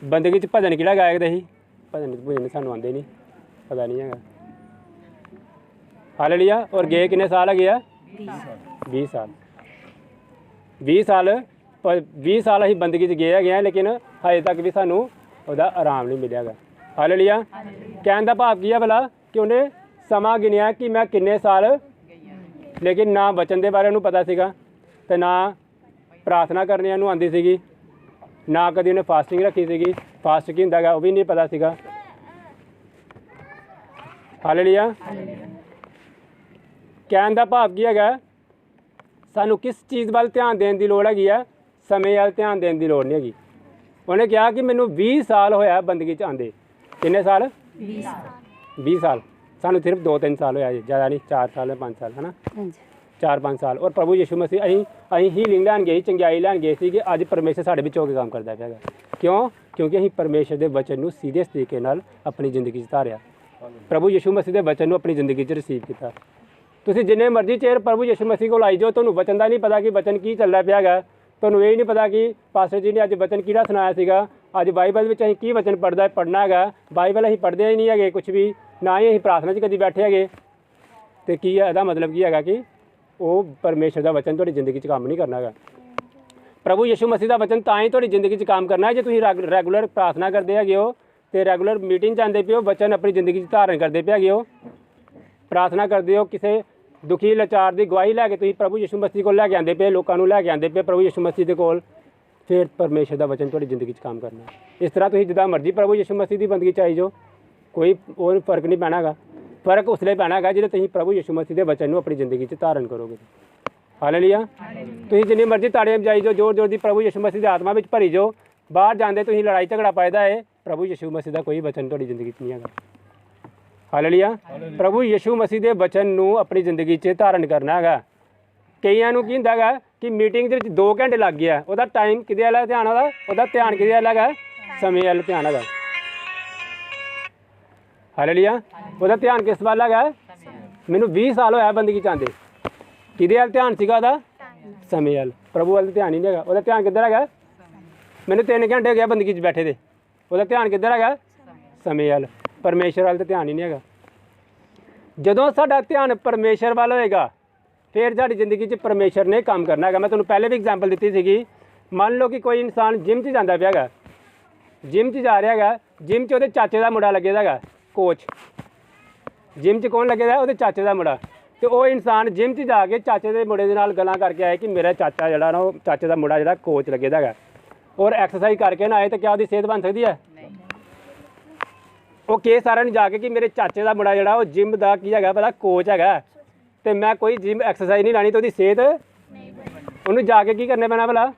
बंदगी च भजन किहड़ा गाया दा ही? भजन सानूं आंदे नहीं, पता नहीं है। हालेलुया। और गए किन्ने साल है? 20 साल। 20 साल पर 20 साल असीं बंदगी च गए हैं, लेकिन हजे तक भी सानूं उहदा आराम नहीं मिलिया गा। हालेलुया। कहण दा भाव की है भला कि उन्हें समा गिनिया कि मैं किन्ने साल, लेकिन ना बचन दे बारे उन्हें पता सीगा ते ना प्रार्थना करने उन्हें आंदी सीगी, ना कदी उन्हें फास्टिंग रखी सीगी। फास्ट की हुंदा गा वो भी नहीं पता सीगा। हालेलुया। कहण दा भाव की है, सानूं किस चीज़ वाल ध्यान देने की लोड़ हैगी है, समय वाल ध्यान देने की लोड़ नहीं हैगी। उन्हें कहा कि मैनू 20 साल होया बंदगी च आंदे। किन्ने साल? 20 साल। सानूं सिर्फ 2-3 साल होया जी, ज़्यादा नहीं, 4 साल 5 साल है ना, 4-5 साल। और प्रभु यीशु मसीह अहीं हीलिंग लैन गए, चंगाई लैन गए सी कि अज परमेश्वर साडे विच होके काम करदा पिया। क्यों? क्योंकि अहीं परमेश्वर के वचन नूं सीधे तरीके नाल अपनी जिंदगी च धारिया। प्रभु यीशु मसीह के वचन नूं अपनी जिंदगी च रिसीव किया। तुसीं जिन्ने मर्जी चेर प्रभु यीशु मसीह कोल आई जाओ, तुहानूं वचन का नहीं पता कि वचन की चलदा पिया गा। तुहानूं ये नहीं पता कि पास्टर जी ने अज वचन किहड़ा सुनाया सीगा, अज बाइबल में असीं की वचन पढ़ना है। बाइबल असीं पढ़दे ही नहीं है कुछ भी, ना ही असीं प्रार्थना च कदी बैठे है। तो की इहदा मतलब की है कि वो परमेश्वर का वचन तुहाडी जिंदगी च काम नहीं करना है। प्रभु यीशु मसीह का वचन तां ही तुहाडी जिंदगी च काम करना है जे तुसीं रैगूलर प्रार्थना करदे हैगे हो ते रैगूलर मीटिंग जांदे पे हो, वचन अपनी जिंदगी च धारण करदे पे हैगे हो, प्रार्थना करदे हो, किसी दुखी लाचार की गवाही लैके तुसीं प्रभु यीशु मसीह को लैके आंदे पे, लोगों लैके आंदे पे प्रभु यीशु मसीह के कोल, फिर परमेश्वर का वचन तुहाडी जिंदगी च काम करना। इस तरह तुसीं जिद्दां मर्जी प्रभु यीशु मसीह की बंदगी च आई जाओ, कोई और फर्क नहीं पैना गा। फर्क उसले पैना गा जिहड़े तुसीं प्रभु यीशु मसीह के वचन नूं अपनी जिंदगी च धारण करोगे। हालेलुया। तुसीं जिन्नी मर्जी ताड़ियां बजाई जाओ, जोर जोर दी प्रभु यीशु मसीह की आत्मा में भरी जाओ, बाहर जांदे तुसीं लड़ाई झगड़ा पाएदा है, प्रभु यीशु मसीह का कोई वचन तुहाडी जिंदगी च नहीं है। हालेलुया। प्रभु यीशु मसीह के वचन नूं अपनी जिंदगी च धारण करना है। कईयां नूं की हुंदा है कि मीटिंग दे विच 2 घंटे लग गया, उहदा टाइम किहदे वाला ध्यान, उहदा ध्यान किहदे वाला है? ਸਮੇਂ ਵੱਲ ਧਿਆਨ ਹੈਗਾ। ਹਾਲੇਲੂਇਆ। ਉਹਦਾ ਧਿਆਨ ਕਿਸ ਵੱਲ ਹੈਗਾ? ਮੈਨੂੰ 20 ਸਾਲ ਹੋਇਆ ਬੰਦਗੀ ਚਾਹੁੰਦੇ, ਕਿਹਦੇ ਵੱਲ ਧਿਆਨ ਸੀਗਾ ਉਹਦਾ? ਸਮੇਂ ਵੱਲ। ਪ੍ਰਭੂ ਵੱਲ ਧਿਆਨ ਹੀ ਨਹੀਂ ਹੈਗਾ। ਉਹਦਾ ਧਿਆਨ ਕਿੱਧਰ ਹੈਗਾ? ਮੈਨੂੰ 3 ਘੰਟੇ ਹੋ ਗਿਆ ਬੰਦਗੀ 'ਚ ਬੈਠੇ ਦੇ, ਉਹਦਾ ਧਿਆਨ ਕਿੱਧਰ ਹੈਗਾ? ਸਮੇਂ ਵੱਲ। ਪਰਮੇਸ਼ਰ ਵੱਲ ਤਾਂ ਧਿਆਨ ਹੀ ਨਹੀਂ ਹੈਗਾ। ਜਦੋਂ ਸਾਡਾ ਧਿਆਨ ਪਰਮੇਸ਼ਰ ਵੱਲ ਹੋਏਗਾ ਫਿਰ ਸਾਡੀ ਜ਼ਿੰਦਗੀ 'ਚ ਪਰਮੇਸ਼ਰ ਨੇ ਕੰਮ ਕਰਨਾ ਹੈਗਾ। ਮੈਂ ਤੁਹਾਨੂੰ ਪਹਿਲੇ ਵੀ ਐਗਜ਼ਾਮਪਲ ਦਿੱਤੀ ਸੀਗੀ। ਮੰਨ ਲਓ ਕਿ ਕੋਈ ਇਨਸਾਨ ਜਿਮ 'ਚ ਜਾਂਦਾ ਪਿਆ ਹੈਗਾ, ਜਿਮ 'ਚ ਜਾ ਰਿਹਾ ਹੈਗਾ, ਜਿਮ 'ਚ ਉਹਦੇ ਚਾਚੇ ਦਾ ਮੁੰਡਾ ਲੱਗੇਦਾ ਹੈਗਾ ਕੋਚ। ਜਿਮ 'ਚ ਕੌਣ ਲੱਗੇਦਾ? ਉਹਦੇ ਚਾਚੇ ਦਾ ਮੁੰਡਾ। ਤੇ ਉਹ ਇਨਸਾਨ ਜਿਮ 'ਚ ਜਾ ਕੇ ਚਾਚੇ ਦੇ ਮੁੰਡੇ ਦੇ ਨਾਲ ਗੱਲਾਂ ਕਰਕੇ ਆਏ ਕਿ ਮੇਰਾ ਚਾਚਾ ਜਿਹੜਾ ਨਾ, ਉਹ ਚਾਚੇ ਦਾ ਮੁੰਡਾ ਜਿਹੜਾ ਕੋਚ ਲੱਗੇਦਾ ਹੈਗਾ, ਔਰ ਐਕਸਰਸਾਈਜ਼ ਕਰਕੇ ਨਾ ਆਏ ਤਾਂ ਕਿਆ ਉਹਦੀ ਸਿਹਤ ਬਣ ਸਕਦੀ ਹੈ? ਉਹ ਕੇਸ ਸਾਰਿਆਂ ਨੂੰ ਜਾ ਕੇ ਕਿ ਮੇਰੇ ਚਾਚੇ ਦਾ ਮੁੰਡਾ ਜਿਹੜਾ ਉਹ ਜਿਮ ਦਾ ਕੀ ਹੈਗਾ ਪਤਾ ਕੋਚ ਹੈਗਾ, ਤੇ ਮੈਂ ਕੋਈ ਜਿਮ ਐਕਸਰਸਾਈਜ਼ ਨਹੀਂ ਲਾਣੀ, ਤਾਂ ਉਹਦੀ ਸਿਹਤ ਉਹਨੂੰ ਜਾ ਕੇ ਕੀ ਕਰਨਾ ਪੈਣਾ ਭਲਾ?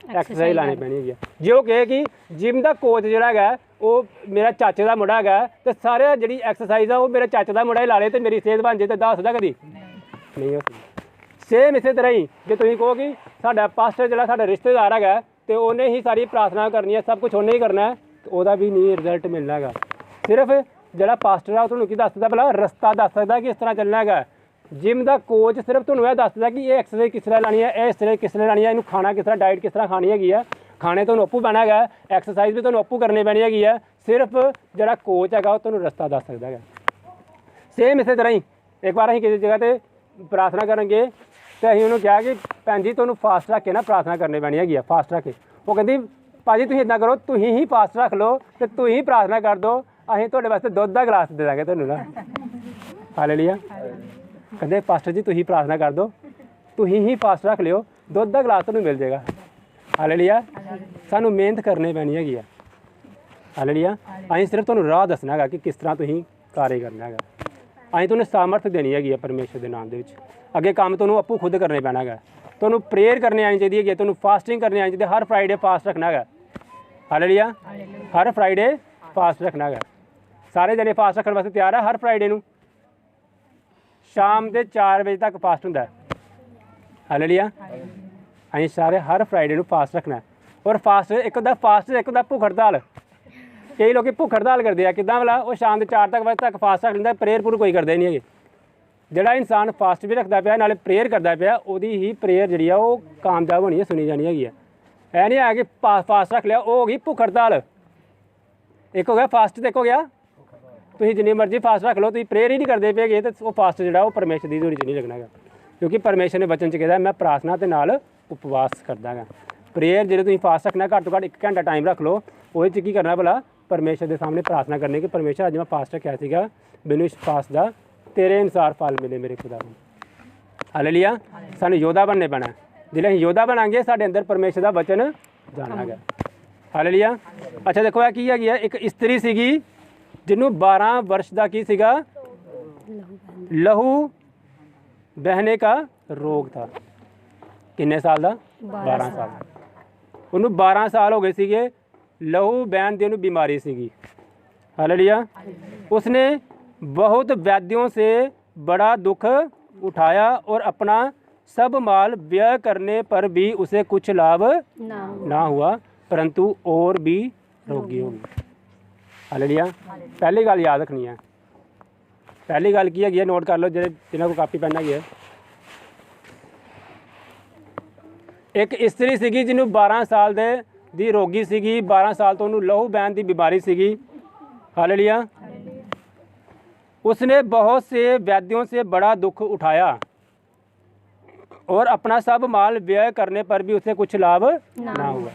ਐਕਸਰਸਾਈਜ਼ ਲਾਣੀ ਪੈਣੀ ਹੈਗੀ। ਜੇ ਉਹ ਕਹੇ ਕਿ ਜਿਮ ਦਾ ਕੋਚ ਜਿਹੜਾ ਹੈਗਾ ਉਹ ਮੇਰਾ ਚਾਚੇ ਦਾ ਮੁੰਡਾ ਹੈਗਾ, ਤੇ ਸਾਰੇ ਜਿਹੜੀ ਐਕਸਰਸਾਈਜ਼ ਆ ਉਹ ਮੇਰੇ ਚਾਚੇ ਦਾ ਮੁੰਡਾ ਹੀ ਲਾ ਲੇ ਤੇ ਮੇਰੀ ਸਿਹਤ ਬਣ ਜੇ, ਤਾਂ ਦੱਸ ਸਕਦਾ ਕਦੀ ਨਹੀਂ ਹੋ ਸਕਦੀ। ਸੇਮ ਇਸੇ ਤਰ੍ਹਾਂ ਹੀ ਜੇ ਤੁਸੀਂ ਕਹੋ ਕਿ ਸਾਡਾ ਪਾਸਟਰ ਜਿਹੜਾ ਸਾਡਾ ਰਿਸ਼ਤੇਦਾਰ ਹੈਗਾ ਤੇ ਉਹਨੇ ਹੀ ਸਾਰੀ ਪ੍ਰਾਰਥਨਾ ਕਰਨੀ ਹੈ, ਸਭ ਕੁਝ ਉਹਨੇ ਹੀ ਕਰਨਾ ਹੈ, ਤੇ ਉਹਦਾ ਵੀ ਨਹੀਂ ਰਿਜ਼ਲਟ ਮਿਲਣਾ ਹੈਗਾ। ਸਿਰਫ ਜਿਹੜਾ ਪਾਸਟਰ ਆ ਉਹ ਤੁਹਾਨੂੰ ਕੀ ਦੱਸ ਸਕਦਾ ਭਲਾ? ਰਸਤਾ ਦੱਸ ਸਕਦਾ ਕਿ ਇਸ ਤਰ੍ਹਾਂ ਚੱਲਣਾ ਹੈਗਾ। ਜਿਮ ਦਾ ਕੋਚ ਸਿਰਫ ਤੁਹਾਨੂੰ ਇਹ ਦੱਸਦਾ ਕਿ ਇਹ ਐਕਸਰਸਾਈਜ਼ ਕਿਸ ਤਰ੍ਹਾਂ ਲਾਣੀ ਹੈ, ਇਹ ਇਸ ਤਰ੍ਹਾਂ ਕਿਸ ਤਰ੍ਹਾਂ ਲਾਣੀ ਹੈ, ਇਹਨੂੰ ਖਾਣਾ ਕਿਸ ਤਰ੍ਹਾਂ, ਡਾਈਟ ਕਿਸ ਤਰ੍ਹਾਂ ਖਾਣੀ ਹੈਗੀ ਆ। ਖਾਣੇ ਤੁਹਾਨੂੰ ਆਪੂ ਪੈਣਾ ਹੈਗਾ, ਐਕਸਰਸਾਈਜ਼ ਵੀ ਤੁਹਾਨੂੰ ਆਪੂ ਕਰਨੀ ਪੈਣੀ ਹੈਗੀ ਆ। ਸਿਰਫ ਜਿਹੜਾ ਕੋਚ ਹੈਗਾ ਉਹ ਤੁਹਾਨੂੰ ਰਸਤਾ ਦੱਸ ਸਕਦਾ ਹੈਗਾ। ਸੇਮ ਇਸੇ ਤਰ੍ਹਾਂ ਹੀ ਇੱਕ ਵਾਰ ਅਸੀਂ ਕਿਸੇ ਜਗ੍ਹਾ 'ਤੇ ਪ੍ਰਾਰਥਨਾ ਕਰਾਂਗੇ ਤੇ ਅਸੀਂ ਉਹਨੂੰ ਕਿਹਾ ਕਿ ਭੈਣ ਜੀ ਤੁਹਾਨੂੰ ਫਾਸਟ ਰੱਖ ਕੇ ਨਾ ਪ੍ਰਾਰਥਨਾ ਕਰਨੀ ਪੈਣੀ ਹੈਗੀ ਆ, ਫਾਸਟ ਰੱਖ ਕੇ। ਉਹ ਕਹਿੰਦੀ ਭਾਜੀ ਤੁਸੀਂ ਇੱਦਾਂ ਕਰੋ, ਤੁਸੀਂ ਹੀ ਫਾਸਟ ਰੱਖ ਲਓ ਤੇ ਤੁਸੀਂ ਹੀ ਪ੍ਰਾਰਥਨਾ ਕਰ ਦਿਓ, ਅਸੀਂ ਤੁਹਾਡੇ ਵਾਸਤੇ ਦੁੱਧ ਦਾ ਗਲਾਸ ਦੇ ਦਾਂਗੇ ਤੁਹਾਨੂੰ ਨਾ। ਹਾਲੇਲੂਇਆ। ਕਹਿੰਦੇ ਪਾਸਟਰ ਜੀ ਤੁਸੀਂ ਪ੍ਰਾਰਥਨਾ ਕਰ ਦਿਓ, ਤੁਸੀਂ ਹੀ ਫਾਸਟ ਰੱਖ ਲਿਓ, ਦੁੱਧ ਦਾ ਗਲਾਸ ਤੁਹਾਨੂੰ ਮਿਲ ਜਾਏਗਾ। ਹਾਲੇਲੂਇਆ। ਸਾਨੂੰ ਮਿਹਨਤ ਕਰਨੀ ਪੈਣੀ ਹੈਗੀ ਆ। ਹਾਲੇਲੂਇਆ। ਅਸੀਂ ਸਿਰਫ ਤੁਹਾਨੂੰ ਰਾਹ ਦੱਸਣਾ ਹੈਗਾ ਕਿ ਕਿਸ ਤਰ੍ਹਾਂ ਤੁਸੀਂ ਕਾਰਜ ਕਰਨਾ ਹੈਗਾ। ਅਸੀਂ ਤੁਹਾਨੂੰ ਸਾਮਰਥ ਦੇਣੀ ਹੈਗੀ ਆ ਪਰਮੇਸ਼ਰ ਦੇ ਨਾਮ ਦੇ ਵਿੱਚ। ਅੱਗੇ ਕੰਮ ਤੁਹਾਨੂੰ ਆਪੂ ਖੁਦ ਕਰਨੇ ਪੈਣਾ ਹੈਗਾ। ਤੁਹਾਨੂੰ ਪ੍ਰੇਅਰ ਕਰਨੀ ਆਉਣੀ ਚਾਹੀਦੀ ਹੈਗੀ, ਤੁਹਾਨੂੰ ਫਾਸਟਿੰਗ ਕਰਨੀ ਆਉਣੀ ਚਾਹੀਦੀ। ਹਰ ਫਰਾਈਡੇ ਫਾਸਟ ਰੱਖਣਾ ਹੈਗਾ। ਹਾਲੇਲੂਇਆ। ਹਰ ਫਰਾਈਡੇ ਫਾਸਟ ਰੱਖਣਾ ਹੈਗਾ। ਸਾਰੇ ਜਣੇ ਫਾਸਟ ਰੱਖਣ ਵਾਸਤੇ ਤਿਆਰ ਹੈ? ਹਰ ਫਰਾਈਡੇ ਨੂੰ ਸ਼ਾਮ ਦੇ 4 ਵਜੇ ਤੱਕ ਫਾਸਟ ਹੁੰਦਾ। ਹਾਲੇਲੂਇਆ। ਅਸੀਂ ਸਾਰੇ ਹਰ ਫਰਾਈਡੇ ਨੂੰ ਫਾਸਟ ਰੱਖਣਾ। ਔਰ ਫਾਸਟ ਇੱਕ ਹੁੰਦਾ ਭੁੱਖ ਹੜਤਾਲ। ਕਈ ਲੋਕ ਭੁੱਖ ਹੜਤਾਲ ਕਰਦੇ ਆ, ਕਿੱਦਾਂ ਵਾਲਾ? ਉਹ ਸ਼ਾਮ ਦੇ 4 ਵਜੇ ਤੱਕ ਫਾਸਟ ਰੱਖ ਲੈਂਦਾ, ਪ੍ਰੇਅਰ ਪੂਰ ਕੋਈ ਕਰਦੇ ਨਹੀਂ ਹੈਗੇ। ਜਿਹੜਾ ਇਨਸਾਨ ਫਾਸਟ ਵੀ ਰੱਖਦਾ ਪਿਆ ਨਾਲੇ ਪ੍ਰੇਅਰ ਕਰਦਾ ਪਿਆ, ਉਹਦੀ ਹੀ ਪ੍ਰੇਅਰ ਜਿਹੜੀ ਆ ਉਹ ਕਾਮਯਾਬ ਹੋਣੀ ਹੈ, ਸੁਣੀ ਜਾਣੀ ਹੈਗੀ ਆ। ਇਹ ਨਹੀਂ ਹੈ ਕਿ ਫਾਸਟ ਰੱਖ ਲਿਆ ਉਹ ਹੋ ਗਈ ਭੁੱਖ ਹੜਤਾਲ। ਇੱਕ ਹੋ ਗਿਆ ਫਾਸਟ ਤੇ ਇੱਕ ਹੋ ਗਿਆ ਤੁਸੀਂ ਜਿੰਨੀ ਮਰਜ਼ੀ ਫਾਸਟ ਰੱਖ ਲਓ, ਤੁਸੀਂ ਪ੍ਰੇਅਰ ਹੀ ਨਹੀਂ ਕਰਦੇ ਪਏਗੇ ਤਾਂ ਉਹ ਫਾਸਟ ਜਿਹੜਾ ਉਹ ਪਰਮੇਸ਼ਰ ਦੀ ਹਜ਼ੂਰੀ 'ਚ ਨਹੀਂ ਲੱਗਣਾ ਹੈਗਾ। ਕਿਉਂਕਿ ਪਰਮੇਸ਼ਰ ਨੇ ਵਚਨ 'ਚ ਕਹਿੰਦਾ ਮੈਂ ਪ੍ਰਾਰਥਨਾ ਦੇ ਨਾਲ ਉਪਵਾਸ ਕਰਦਾ ਹੈਗਾ। ਪ੍ਰੇਅਰ ਜਿਹੜੇ ਤੁਸੀਂ ਫਾਸਟ ਰੱਖਣਾ ਘੱਟ ਤੋਂ ਘੱਟ 1 ਘੰਟਾ ਟਾਈਮ ਰੱਖ ਲਓ। ਉਹਦੇ 'ਚ ਕੀ ਕਰਨਾ ਭਲਾ? ਪਰਮੇਸ਼ਰ ਦੇ ਸਾਹਮਣੇ ਪ੍ਰਾਰਥਨਾ ਕਰਨੀ ਕਿ ਪਰਮੇਸ਼ਰ ਅੱਜ ਮੈਂ ਫਾਸਟ ਰੱਖਿਆ ਸੀਗਾ, ਮੈਨੂੰ ਇਸ ਫਾਸਟ ਦਾ ਤੇਰੇ ਅਨੁਸਾਰ ਫਲ ਮਿਲੇ ਮੇਰੇ ਖੁਦਾ ਨੂੰ। ਹਾਲੇਲੂਇਆ। ਸਾਨੂੰ ਯੋਧਾ ਬਣਨੇ ਪੈਣਾ। ਜਿਹੜੇ ਅਸੀਂ ਯੋਧਾ ਬਣਾਂਗੇ ਸਾਡੇ ਅੰਦਰ ਪਰਮੇਸ਼ਰ ਦਾ ਵਚਨ ਜਾਣਾ ਹੈਗਾ। ਹਾਲੇਲੂਇਆ। ਅੱਛਾ ਦੇਖੋ ਇਹ ਕੀ ਹੈਗੀ ਆ? ਇੱਕ ਇਸਤਰੀ ਸੀਗੀ ਜਿਹਨੂੰ 12 ਵਰਸ਼ ਦਾ ਕੀ ਸੀਗਾ? ਲਹੂ ਬਹਿਨੇ का ਰੋਗ था। ਕਿੰਨੇ ਸਾਲ ਦਾ? 12 ਸਾਲ। ਉਹਨੂੰ 12 ਸਾਲ ਹੋ ਗਏ ਸੀਗੇ, ਲਹੂ ਬਹਿਣ ਦੀ ਉਹਨੂੰ ਬਿਮਾਰੀ ਸੀਗੀ। ਹਾਲੇਲੂਇਆ। ਉਸਨੇ बहुत वैद्यों से बड़ा दुख उठाया और अपना सब माल व्यय करने पर भी उसे कुछ लाभ ना हुआ, परंतु और भी रोगी हो गई। हालेलुया। पहली गल याद रखनी है। पहली गल की है नोट कर लो जिन्होंने को कापी पेन है। एक इस्त्री सीगी जिन्हों 12 साल दी रोगी सीगी, 12 साल तो उन्होंने लहू बहन की बीमारी सीगी। हालेलुया। उसने बहुत से वैद्यों से बड़ा दुख उठाया और अपना सब माल व्यय करने पर भी उसे कुछ लाभ ना हुआ।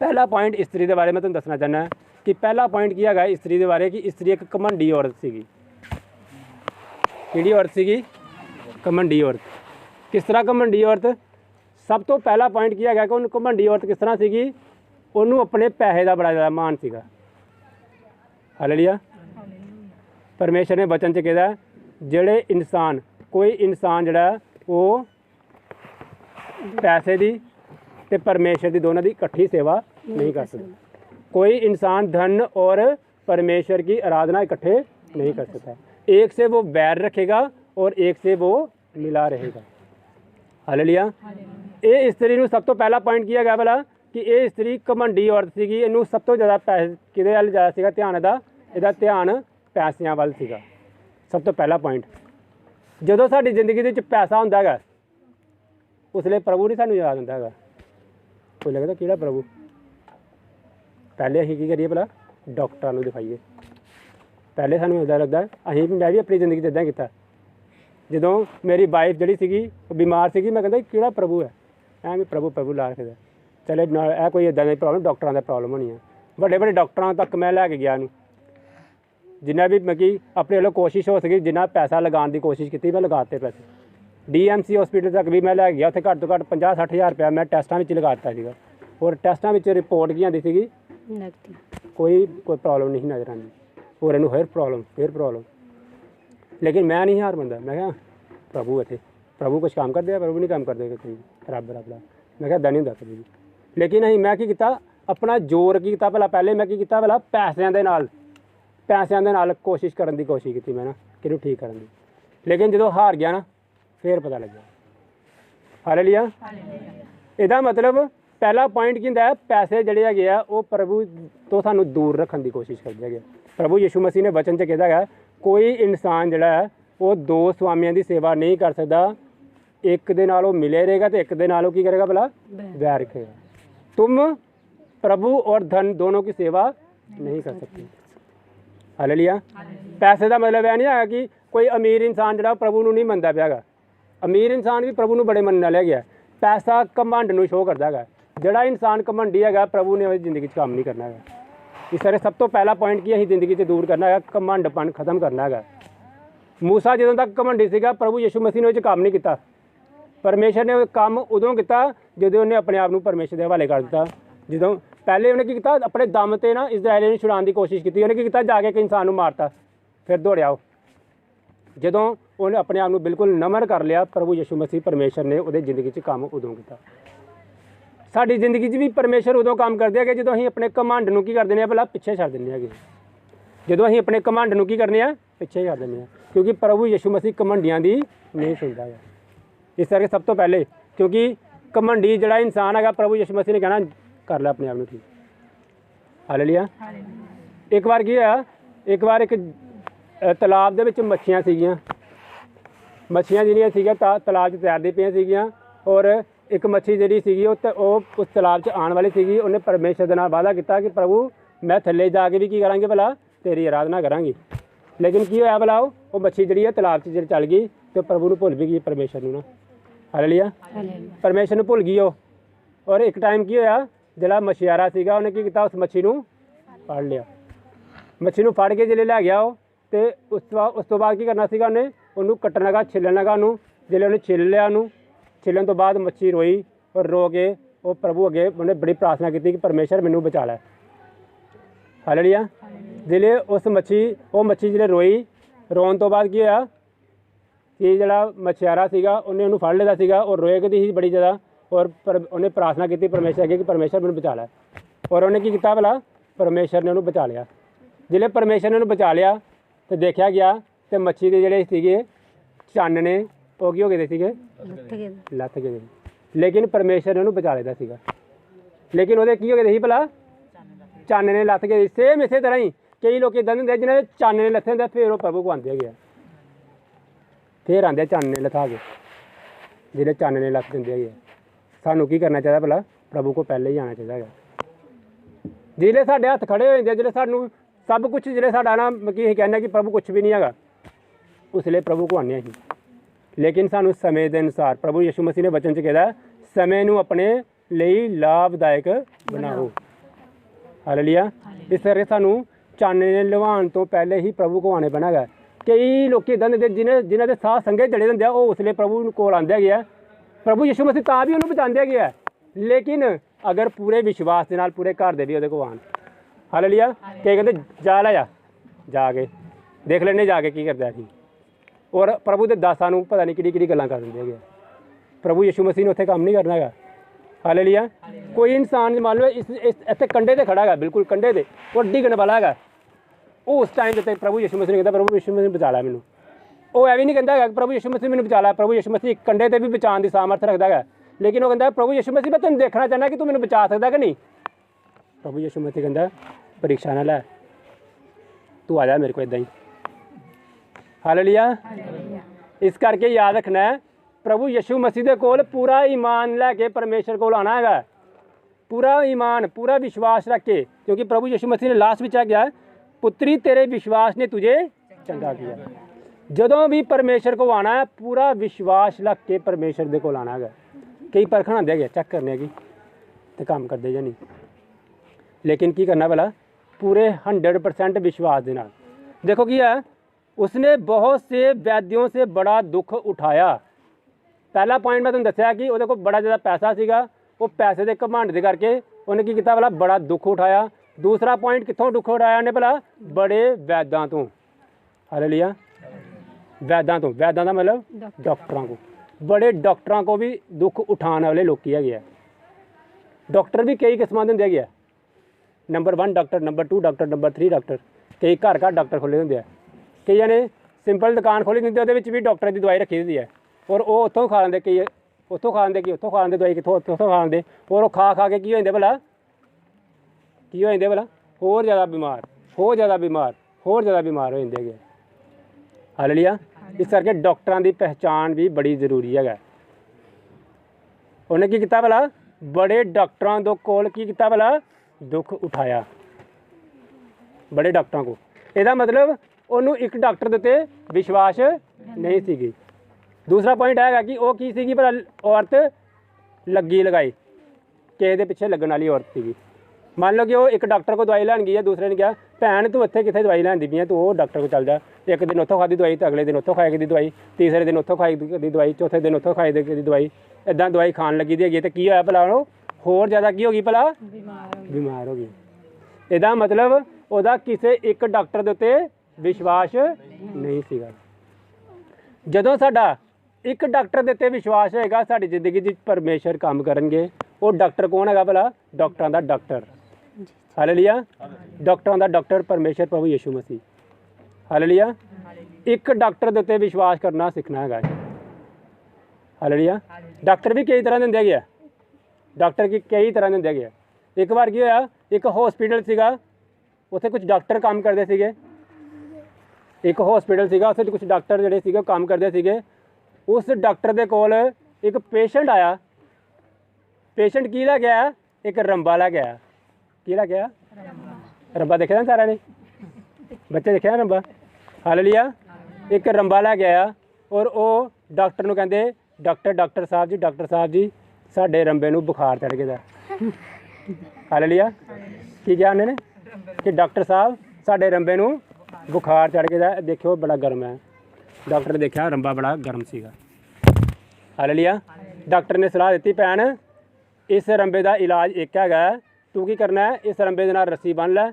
पहला पॉइंट इस्त्री के बारे में तुम दसना चाहना कि पहला पॉइंट किया गया इस्त्री के बारे कि इस्त्री एक घमंडी औरत सीगी। किहड़ी औरत सीगी? घमंडी औरत। किस तरह घमंडी औरत? सब तो पहला पॉइंट किया गया कि उन्होंने घमंडी औरत किस तरह सीगी? उन्होंने अपने पैसे का बड़ा ज़्यादा मान सीगा। हालेलुया। परमेश्वर ने वचन च कहता जिहड़े इंसान कोई इंसान जिहड़ा वो पैसे की ते परमेश्वर की दोनों की इकट्ठी सेवा नहीं कर सकता। कोई इंसान धन और परमेश्वर की आराधना इकट्ठे नहीं कर सकता। एक से वो बैर रखेगा और एक से वो मिला रहेगा। हालेलुया। ये स्त्री नूं सब तो पहला पॉइंट किया गया भला ਕਿ ਇਹ ਇਸਤਰੀ ਘਮੰਡੀ ਔਰਤ ਸੀਗੀ, ਇਹਨੂੰ ਸਭ ਤੋਂ ਜ਼ਿਆਦਾ ਪੈਸੇ ਕਿਹਦੇ ਵੱਲ ਜ਼ਿਆਦਾ ਸੀਗਾ ਧਿਆਨ ਇਹਦਾ ਧਿਆਨ ਪੈਸਿਆਂ ਵੱਲ ਸੀਗਾ। ਸਭ ਤੋਂ ਪਹਿਲਾ ਪੁਆਇੰਟ, ਜਦੋਂ ਸਾਡੀ ਜ਼ਿੰਦਗੀ ਦੇ ਵਿੱਚ ਪੈਸਾ ਹੁੰਦਾ ਹੈਗਾ ਉਸ ਵੇਲੇ ਪ੍ਰਭੂ ਨਹੀਂ ਸਾਨੂੰ ਯਾਦ ਹੁੰਦਾ ਹੈਗਾ। ਕੋਈ ਲੱਗਦਾ ਕਿਹੜਾ ਪ੍ਰਭੂ? ਪਹਿਲੇ ਅਸੀਂ ਕੀ ਕਰੀਏ ਭਲਾ? ਡਾਕਟਰਾਂ ਨੂੰ ਦਿਖਾਈਏ। ਪਹਿਲੇ ਸਾਨੂੰ ਇੱਦਾਂ ਲੱਗਦਾ, ਮੈਂ ਵੀ ਆਪਣੀ ਜ਼ਿੰਦਗੀ 'ਚ ਇੱਦਾਂ ਕੀਤਾ। ਜਦੋਂ ਮੇਰੀ ਵਾਈਫ ਜਿਹੜੀ ਸੀਗੀ ਉਹ ਬਿਮਾਰ ਸੀਗੀ, ਮੈਂ ਕਹਿੰਦਾ ਕਿਹੜਾ ਪ੍ਰਭੂ ਹੈ? ਐਵੇਂ ਪ੍ਰਭੂ ਲਾ ਰੱਖਦਾ। ਚਲੇ ਨਾਲ ਇਹ ਕੋਈ ਇੱਦਾਂ ਦੀ ਪ੍ਰੋਬਲਮ, ਡਾਕਟਰਾਂ ਦਾ ਪ੍ਰੋਬਲਮ ਹੋਣੀ ਆ। ਵੱਡੇ ਡਾਕਟਰਾਂ ਤੱਕ ਮੈਂ ਲੈ ਕੇ ਗਿਆ ਇਹਨੂੰ, ਜਿੰਨਾ ਵੀ ਮੈਂ ਕਿ ਆਪਣੇ ਵੱਲੋਂ ਕੋਸ਼ਿਸ਼ ਹੋ ਸਕੀ, ਜਿੰਨਾ ਪੈਸਾ ਲਗਾਉਣ ਦੀ ਕੋਸ਼ਿਸ਼ ਕੀਤੀ ਮੈਂ ਲਗਾਤੇ ਪੈਸੇ। DMC ਹਸਪੀਟਲ ਤੱਕ ਵੀ ਮੈਂ ਲੈ ਕੇ ਗਿਆ, ਉੱਥੇ ਘੱਟ ਤੋਂ ਘੱਟ 50-60 ਹਜ਼ਾਰ ਰੁਪਇਆ ਮੈਂ ਟੈਸਟਾਂ ਵਿੱਚ ਲਗਾ ਦਿੱਤਾ ਸੀਗਾ। ਔਰ ਟੈਸਟਾਂ ਵਿੱਚ ਰਿਪੋਰਟ ਕੀ ਆਉਂਦੀ ਸੀਗੀ? ਕੋਈ ਪ੍ਰੋਬਲਮ ਨਹੀਂ ਨਜ਼ਰ ਆਉਂਦੀ। ਹੋਰ ਇਹਨੂੰ ਫਿਰ ਪ੍ਰੋਬਲਮ। ਲੇਕਿਨ ਮੈਂ ਨਹੀਂ ਹਾਰ ਮੰਨਦਾ। ਮੈਂ ਕਿਹਾ ਪ੍ਰਭੂ ਇੱਥੇ ਪ੍ਰਭੂ ਕੁਛ ਕੰਮ ਕਰਦੇ ਆ, ਪ੍ਰਭੂ ਨਹੀਂ ਕੰਮ ਕਰਦੇ ਕੋਈ ਰੱਬ ਦਾ। ਮੈਂ ਕਿਹਾ ਇੱਦਾਂ ਨਹੀਂ ਹੁੰਦਾ ਪ੍ਰਭੂ ਜੀ। ਲੇਕਿਨ ਮੈਂ ਕੀ ਕੀਤਾ, ਆਪਣਾ ਜ਼ੋਰ ਕੀ ਕੀਤਾ ਭਲਾ? ਪਹਿਲੇ ਮੈਂ ਕੀ ਕੀਤਾ ਭਲਾ? ਪੈਸਿਆਂ ਦੇ ਨਾਲ ਕੋਸ਼ਿਸ਼ ਕੀਤੀ ਮੈਂ ਨਾ ਕਿਹਨੂੰ ਠੀਕ ਕਰਨ ਦੀ। ਲੇਕਿਨ ਜਦੋਂ ਹਾਰ ਗਿਆ ਨਾ ਫਿਰ ਪਤਾ ਲੱਗਿਆ। ਹਾਲੇਲੂਇਆ। ਇਹਦਾ ਮਤਲਬ ਪਹਿਲਾ ਪੁਆਇੰਟ ਕੀ ਹੁੰਦਾ ਹੈ? ਪੈਸੇ ਜਿਹੜੇ ਹੈਗੇ ਆ ਉਹ ਪ੍ਰਭੂ ਤੋਂ ਸਾਨੂੰ ਦੂਰ ਰੱਖਣ ਦੀ ਕੋਸ਼ਿਸ਼ ਕਰਦੇ ਹੈਗੇ। ਪ੍ਰਭੂ ਯਿਸੂ ਮਸੀਹ ਨੇ ਵਚਨ 'ਚ ਕਿਹਾ ਹੈਗਾ, ਕੋਈ ਇਨਸਾਨ ਜਿਹੜਾ ਹੈ ਉਹ 2 ਸਵਾਮੀਆਂ ਦੀ ਸੇਵਾ ਨਹੀਂ ਕਰ ਸਕਦਾ। ਇੱਕ ਦੇ ਨਾਲ ਉਹ ਮਿਲੇ ਰਹੇਗਾ ਤੇ ਇੱਕ ਦੇ ਨਾਲ ਉਹ ਕੀ ਕਰੇਗਾ ਭਲਾ? ਵੈਰ ਰੱਖੇਗਾ। तुम प्रभु और धन दोनों की सेवा नहीं कर सकते। हालेलुया। पैसे का मतलब यह नहीं है कि कोई अमीर इंसान जो प्रभु को नहीं मनता पाएगा। अमीर इंसान भी प्रभु को बड़े मनने वाला है। पैसा घमंड को शो करता है। जोड़ा इंसान घमंडी है प्रभु ने जिंदगी काम नहीं करना है। इस तरह सब तो पहला पॉइंट की अं जिंदगी से दूर करना है, घमंडपन खत्म करना है। मूसा जो तक घमंडी से प्रभु यीशु मसीह ने काम नहीं किया। परमेश्वर ने काम उदों किया जो उन्हें अपने आप को परमेश्वर के हवाले कर दिता। जो पहले उन्हें की किया, अपने दम से ना इजराइल ने छुड़ाने की कोशिश की। उन्हें की किया, जाके एक इंसान को मारता, फिर दौड़िया। जो उन्हें अपने आप को बिल्कुल नमन कर लिया, प्रभु यीशु मसीह परमेश्वर ने वो जिंदगी काम उदों किया। साडी जिंदगी भी परमेश्वर उदों काम करते हैं जो अं अपने घमंड को की कर दें भला पिछे छड़ दें। जो अं अपने घमंड को की करने पिछे कर दें, क्योंकि प्रभु यीशु मसीह घमंडियां की नहीं सुनता है। इस करके सब तो पहले, क्योंकि घमंडी जड़ा इंसान है प्रभु यीशु मसीह ने कहना कर ला अपने आप को ठीक। हालेलुया। एक बार की होया, एक बार एक तलाब दे विच मच्छियां सीगियां। मच्छियां जिहड़ियां सीगियां तलाब च तैरदी पईयां सीगियां। और एक मच्छी जिहड़ी सीगी वो उस तलाब च आने वाली सीगी। उन्हें परमेश्वर दे नाल वादा किया कि प्रभु मैं थल्ले जाके भी की करांगी भला तेरी आराधना करांगी। लेकिन की होया भला वो मच्छी जिहड़ी है तलाब च चल गई तो प्रभु को भुल भी गई परमेश्वर को ना। हालेलुया। परमेश्वर ने भुल गई वो। और एक टाइम की होया, जिहड़ा मछियारा सीगा उन्हें की किया, उस मच्छी को फड़ लिया। मच्छी को फड़ के जिले लै गया वो, तो उस तो बाद की करना सीगा, उन्हें उन्होंने कट्टन लगा, छिलन लगा। जिले उन्हें छिल लिया, छिलन तो बाद मच्छी रोई और रो के वो प्रभु अगे उन्हें बड़ी प्रार्थना की कि परमेश्वर मैनू बचा लै। हालेलुया। जिले उस मच्छी जिले रोई, रोन तो बाद की होया कि जड़ा मछियारा सीगा उन्हें उन्होंने फड़ लिया सीगा और रोए कदी बड़ी ज़्यादा। और उन्हें प्रार्थना की परमेश्वर अगे कि परमेश्वर मैनू बचा लै। और उन्हें की किया भला? परमेश्वर ने उन्होंने बचा लिया। जिले परमेश्वर ने उन्होंने बचा लिया तो देखा गया तो मच्छी के जोड़े सीगे चानने वो की हो गए थे, लथ गए। लेकिन परमेश्वर ने उन्होंने बचा लिया सीगा। लेकिन वो की हो गए थे भला? चानने लथ गए। सेम इस तरह ही कई लोग इदा होंगे जिन्हें चानने लथे होंगे, फिर वो प्रभु को आते गया, फिर आते चानने लथा के। जिन्हें चानने लथ देंगे गए, सानू की करना चाहिए भला? प्रभु को पहले ही आना चाहिए। जिले साढ़े हथ खड़े हो जाते, जिले सानू सब कुछ जिले साडा ना कि कहने कि प्रभु कुछ भी नहीं है, उसलिए प्रभु को आने ही। लेकिन सानू समय के अनुसार प्रभु यीशु मसीह ने वचन च कहता समय नू अपने लिए लाभदायक बनाओ। हालेलुया। इस तरह सानू चानने लवान तो पहले ही प्रभु को आने पैना है। कई लोग इदा होंगे जिन्हों के साह संगे जड़े होंगे वो उसलिए प्रभु को आंदे गया। प्रभु यीशु मसीह तां भी उन्होंने बचाते गया। लेकिन अगर पूरे विश्वास के नाल पूरे घर दे भी वो आन। हालेलुया। कई कहते जा ला जाके देख लेने जाके की करता है। और प्रभु के दासां नूं पता नहीं कि गल्लां कर देंगे गया। प्रभु यीशु मसीह ने उत्थे काम नहीं करना है। हालेलुया। कोई इंसान मान लो इत्थे कंढे ते खड़ा है, बिल्कुल कंढे ते और डिगन वाला है, उस टाइम ते प्रभु यीशु मसीह ने कहता प्रभु यीशु मसीह बचा ला मैनू। वो यह भी नहीं कहता है प्रभु यीशु मसीह मैनू बचा ला। प्रभु यीशु मसीह कंढे ते भी बचाने की सामर्थ रखता है। लेकिन वो कहता प्रभु यीशु मसीह मैं तेन देखना चाहना कि तू मैंने बचा सकता कि नहीं। प्रभु यीशु मसीह कहता परीक्षा ना लै, तू आ जा मेरे को इदां ही। हालेलुया। इस करके याद रखना है प्रभु यीशु मसीह दे कोल पूरा ईमान लैके परमेश्वर कोल आना है, पूरा ईमान पूरा विश्वास रख के, क्योंकि प्रभु यीशु मसीह ने लास्ट में क्या पुत्री तेरे विश्वास ने तुझे चंगा किया। जदों भी परमेश्वर को आना है पूरा विश्वास रख के परमेश्वर दे कोल आना है। कई परखण आंदे गए चेक करने की तो काम करते जां नहीं, लेकिन की करना भला पूरे 100% विश्वास के नाल। देखो की है उसने बहुत से वैद्यों से बड़ा दुख उठाया। पहला पॉइंट मैं तुहानूं दस्सिया कि उहदे कोल बड़ा ज़्यादा पैसा सीगा, वो पैसे के घमंड दे करके उन्हें की किया भला बड़ा दुख उठाया। दूसरा पॉइंट कित्थों दुख उठाया उन्हें भला बड़े वैद्यां तो। हालेलुया। वैद्यां तो, वैद्यां का मतलब डॉक्टरों को, बड़े डॉक्टरों को भी दुख उठाने वाले लोग है। डॉक्टर भी कई किस्मां दे हुंदे है, number 1 doctor, number 2 doctor, number 3 doctor. कई घर डॉक्टर खोले होंगे है, कई ने सिंपल दुकान खोली होंदी है, भी डॉक्टर की दवाई रखी होंदी है और वो उत्थों खा लेंगे, कई उत्थों खा लेंगे कि उत्थों खा लेंगे दवाई, कितों उत्थों खा लेंगे और वो खा के की हो जाते भला की हो जाते भला होर ज़्यादा बीमार, होर ज़्यादा बीमार, होर ज़्यादा बीमार हो जाते। हालेलुया। इस करके डॉक्टरों की पहचान भी बड़ी जरूरी है। उन्हें की किया भला बड़े डॉक्टरों दो कोल की किया भला दुख उठाया, बड़े डॉक्टरों को। यदा मतलब उन्होंने एक डॉक्टर के उत्ते विश्वास नहीं सी। दूसरा पॉइंट है कि वह की सी भला औरत लगी लगाई, किसी के पिछे लगन वाली औरत सी। मान लो कि वो एक डॉक्टर को दवाई लैन गई है, दूसरे ने कहा भैन तू इत्थे कित्थे दवाई लैंदी पई है, तू वो डॉक्टर को चल जा। एक दिन उत्थों खाधी दवाई तो अगले दिन उत्थों खाएगी दवाई, तीसरे दिन उत्थों खाई दी दवाई, चौथे दिन उत्थों खाई दी दवाई, इदां दवाई खान लगी दी है। तो की होया भला होर ज़्यादा की होगी भला बीमार हो गई। इहदा मतलब उहदा किसी एक डॉक्टर के उत्ते विश्वास नहीं सीगा। जदों साडा एक डॉक्टर के उत्ते विश्वास होएगा साडी जिंदगी च परमेश्वर काम करनगे। वो डॉक्टर कौन है भला डॉक्टरों का डॉक्टर। हालेलुया। डॉक्टरों का डॉक्टर परमेश्वर प्रभु यीशु मसीह। हालेलुया। एक डॉक्टर के उत्ते विश्वास करना सीखना है। हालेलुया। डॉक्टर भी कई तरह के होंदे है, डॉक्टर की कई तरह के होंदे है। एक बार की होया एक हॉस्पिटल सीगा, उत्थे कुछ डॉक्टर काम करते सीगे। एक हॉस्पिटल सीगा, उत्थे कुछ डॉक्टर जिहड़े सीगे काम करते सीगे। उस डॉक्टर के कोल एक पेशेंट आया। पेशेंट की लै गया एक रंबा लै गया। की लै गया रंबा देखे ना सारे ने बच्चे देखे ना रंबा। हालेलुया। एक रंबा लै गया और वो डॉक्टर नूं कहंदे डॉक्टर साहब जी साडे रंबे नूं बुखार चढ़ गया। हालेलुया। की कहा उन्होंने कि डॉक्टर साहब साडे रंबे नूं बुखार चढ़ गया, देखियो बड़ा गर्म है। डॉक्टर ने देखा रंबा बड़ा गर्म सीगा। हालेलुया। डॉक्टर ने सलाह दी भैन इस रंबे का इलाज एक है, तू की करना है इस रंबे के नाल रस्सी बन लै,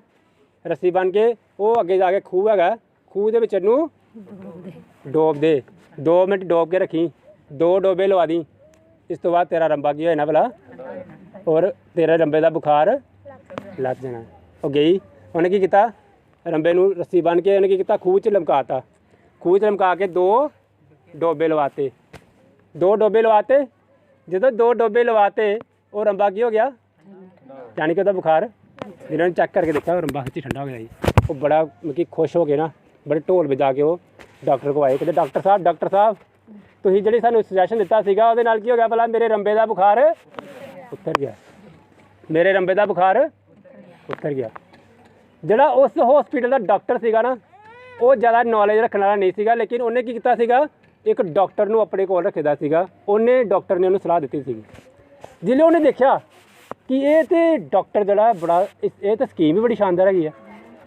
रस्सी बन के वो अगे जाके खूह है, खूह के इनू डोब दे, 2 मिनट डोब के रखी, 2 डोबे लवा दी। इस तो बाद तेरा रंबा की होना भला और तेरे रंबे का बुखार लग जाना। वो गई उन्हें की किया रंबे नूं रस्सी बन के उन्हें की किया खूह च लमकाता, खूह च लमका के 2 डोबे लवाते, 2 डोबे लवाते। जो 2 डोबे लवाते वो रंबा की हो गया, यानी कि बुखार जिन्होंने चेक करके देखा वो रंबा सच्ची ठंडा हो गया जी। वो बड़ा मतलब खुश हो गए ना, बड़े ढोल बजा के वो डॉक्टर को आए, कहते डॉक्टर साहब तुसीं जिहड़ी सानूं सजैशन दिता सीगा ਉਹਦੇ ਨਾਲ की हो गया भला मेरे रंबे का बुखार उतर गया, मेरे रंबे का बुखार उतर गया। जिहड़ा उस हॉस्पिटल का डॉक्टर सीगा ना वो ज़्यादा नॉलेज रखने वाला नहीं सीगा, लेकिन उन्हें की किया सीगा एक डॉक्टर नूं अपने कोल रखे दा सीगा। उन्हें डॉक्टर ने उन्हें सलाह दी सी। जिसले उन्हें देखा कि ये तो डॉक्टर जड़ा बड़ा ये तो स्कीम भी बड़ी शानदार है,